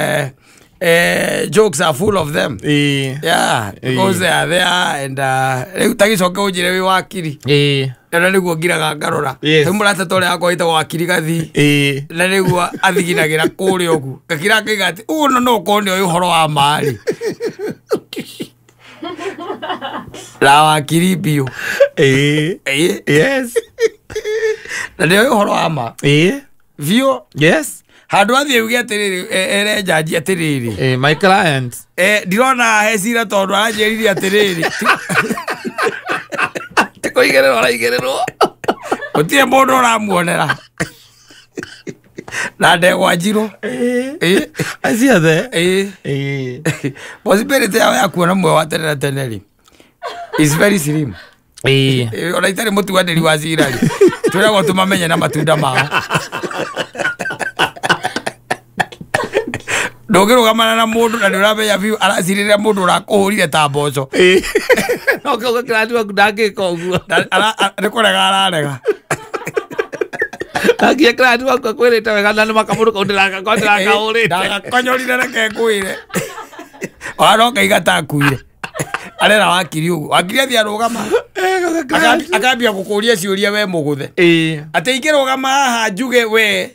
jokes are full of them. Yeah, because they are there and tagicoke ujire wi wakiri. Na niguo ngiraga ngarora. Tumurata tore akwa ita wakiri gathi. Na niguo athiginagira kuri ogu. Gakira ngiga ati uno no kone uyu horo wa mari. La wakiri bio. Yes. Na ndio horo ama vio yes handu athie uge atiriri ere jaji atiriri my client ndirona hecira tondu aranjeririe atiriri tiko igererwo utire mundu uramuonera na ndegwa njiro acia the possibility ya kuona mwe wa teneri is very slim ona itari mutuaniri wa cira ri turagwo tumamenye na matunda mao ndũngĩrũgamana na mũndũ na nĩũramenya biũ aracirĩrĩra mũndũ ũrakuhũrire ta mboco kĩrati waku ndangĩka ũguo nĩ kũrega ararega akia kĩrati waku akwĩrĩte wega na nĩ makamũndũ kau ndĩrakahũrĩte ndagakonyorire reke ngwĩre wanoka igatakuire arera wakiri ugu wakiri athia rugama akambia gukuria ciuria we muguthe ati ingirugama haha njuge we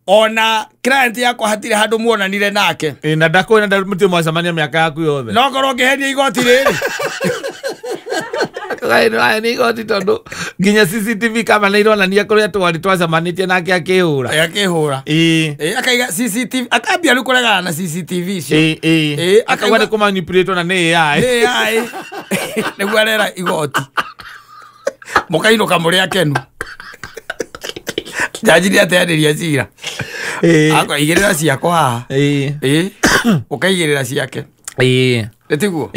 ona client yakwa hatire handu muonanire nake na ndakwina ndamutio mwacamania miaka yaku yothe no korwo ngihenia igoti riri aya ni igoti tondu nginya CCTV kama nä ironania kå rä a twari twacamanä nake akä hå ra akaiga CCTV akambia rä kå regana na CCTV icio akauga nä kå manipulate na nä AI nä guo arera igoti må kainå ka må rä akenu jaji nä ateanä ria cira igä rä ra ciakwa haha å kaigä rä ra ciake nä tiguo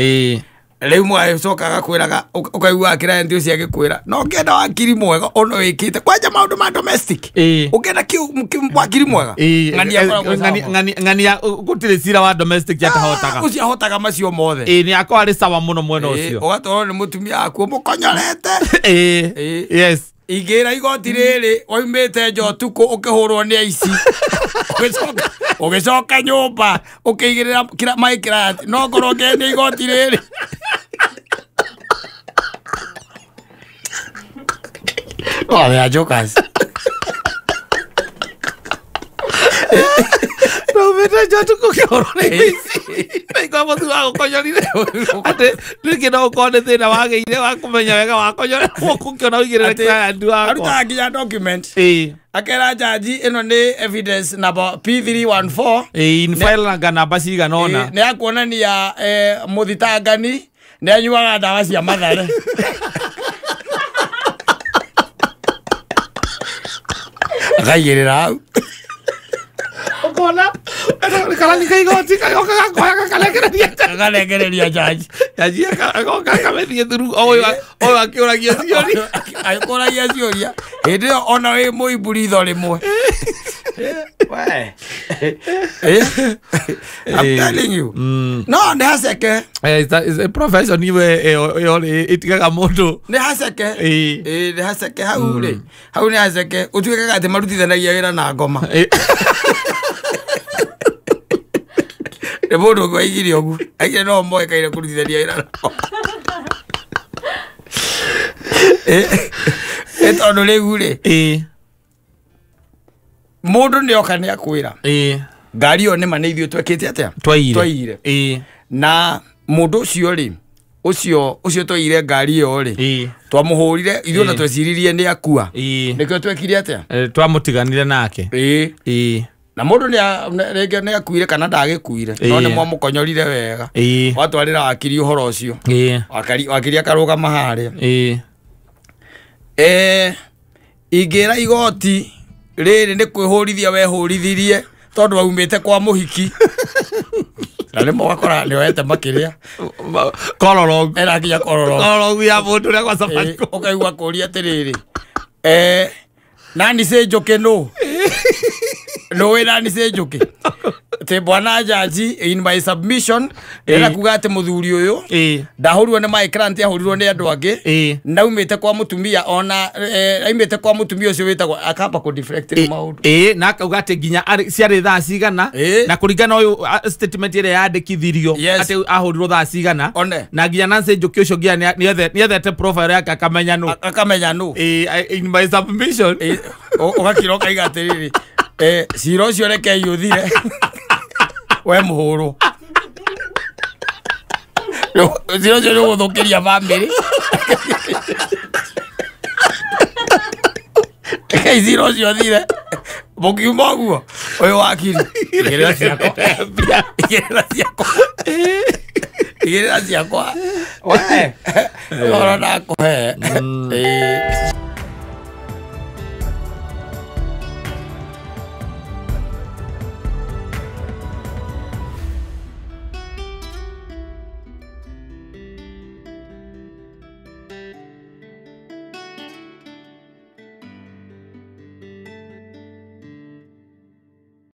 rĩu mwacokaga kwĩraga ũkaigua client ũcio agĩkwĩra no ũngĩenda wakiri mwega ono wĩkĩte kwanja maũndũ ma domestic ũngĩenda wakiri mwega ng'ania gũtirĩ cira wa domestic atahotaga ũcio ahotaga macio mothe nĩ akorwo arĩ sawa mũno mwena ũcio ũgatwarwo nĩ mũtumia waku mũkonyorete yes ingĩra igoti rĩrĩ waumĩte njotukũ ũkĩhũrwo nĩ aici ũgĩcoka nyũmba ũkĩigĩrĩra maĩkĩra no ngorwo ngĩendia igoti rĩrĩ oh they are jokers no meta njotukũ ũkĩhũrwo nĩ aici naigua mũtu wa gũkonyorire atĩ rĩngĩ no ũkorwo nĩ thĩna wagĩire wa kũmenya wega wakonyorerwo kũkĩona ũigĩrĩre client wakwa arutaga nginya document akera jaji ĩno nĩ evidence number P314 in file na namba cigana ona nĩ ya kuonania mũthitangani nĩ anyuaga ndawa cia mathare akaigĩrĩra hau ukona kalanika igoti kakalengereria jaji akamethie thuru oyo akĩũragia ciũria hĩndĩ ĩyo ona wĩ mũimburi itho rĩmwe I'm telling you. No, ne haseke. Is a profession iwe itigaga mundu. Ne haseke. Ne haseke haure. Haure haseke. Utuikaga ate marutithanagia wira na ngoma. Ne mundu kwa igiri ogu. Aige no moe kaire kurutithania wira na ngoma. Etondo riu ri. Mundu ni oka ni akwira. Ngari yo nima ni ithio twekite atia? Twaire. Na mundu ucio ri, ucio twaire ngari yo ri. Twamuhurire ithio na tweciririe ni akua. Nikio twekire atia? Twamutiganire nake. Na mundu ni rege ni akuire kana ndagikuire. No ni mwamukonyorire wega. Watwarira akiri uhoro ucio. Wakiri akaruga mahare. Ingira igoti riri ni kwihurithia wehurithirie tondu waumite kwa muhiki. Na nimo wakora ni wete makiria kororog era kinya kororog ya mundu ria kwa safari ukaigua kuria atiriri nani se njuki no we nani se njuki te bwana jaji in my submission era kuga ati muthuri uyu ndahurwo ni migrant yahurirwo ni andu angi naumite kwa mutumia ona aimite kwa mutumia ucio witagwo akamba ku deflect maundu na akauga ati ginya ciari thaa cigana na kuringana uyu statement ire yandikithirio ati ahurirwo thaa cigana na ginya Nancy Njuki ucio gia ni ethete profile yake akamenya no in my submission ugakira ukaiga atiriri cira ucio reke yuthire we muhuru cira ucio ni guthukiria family reke cira ucio thire mukiuma guo uyu wakiri igirira ciakwa we ora nako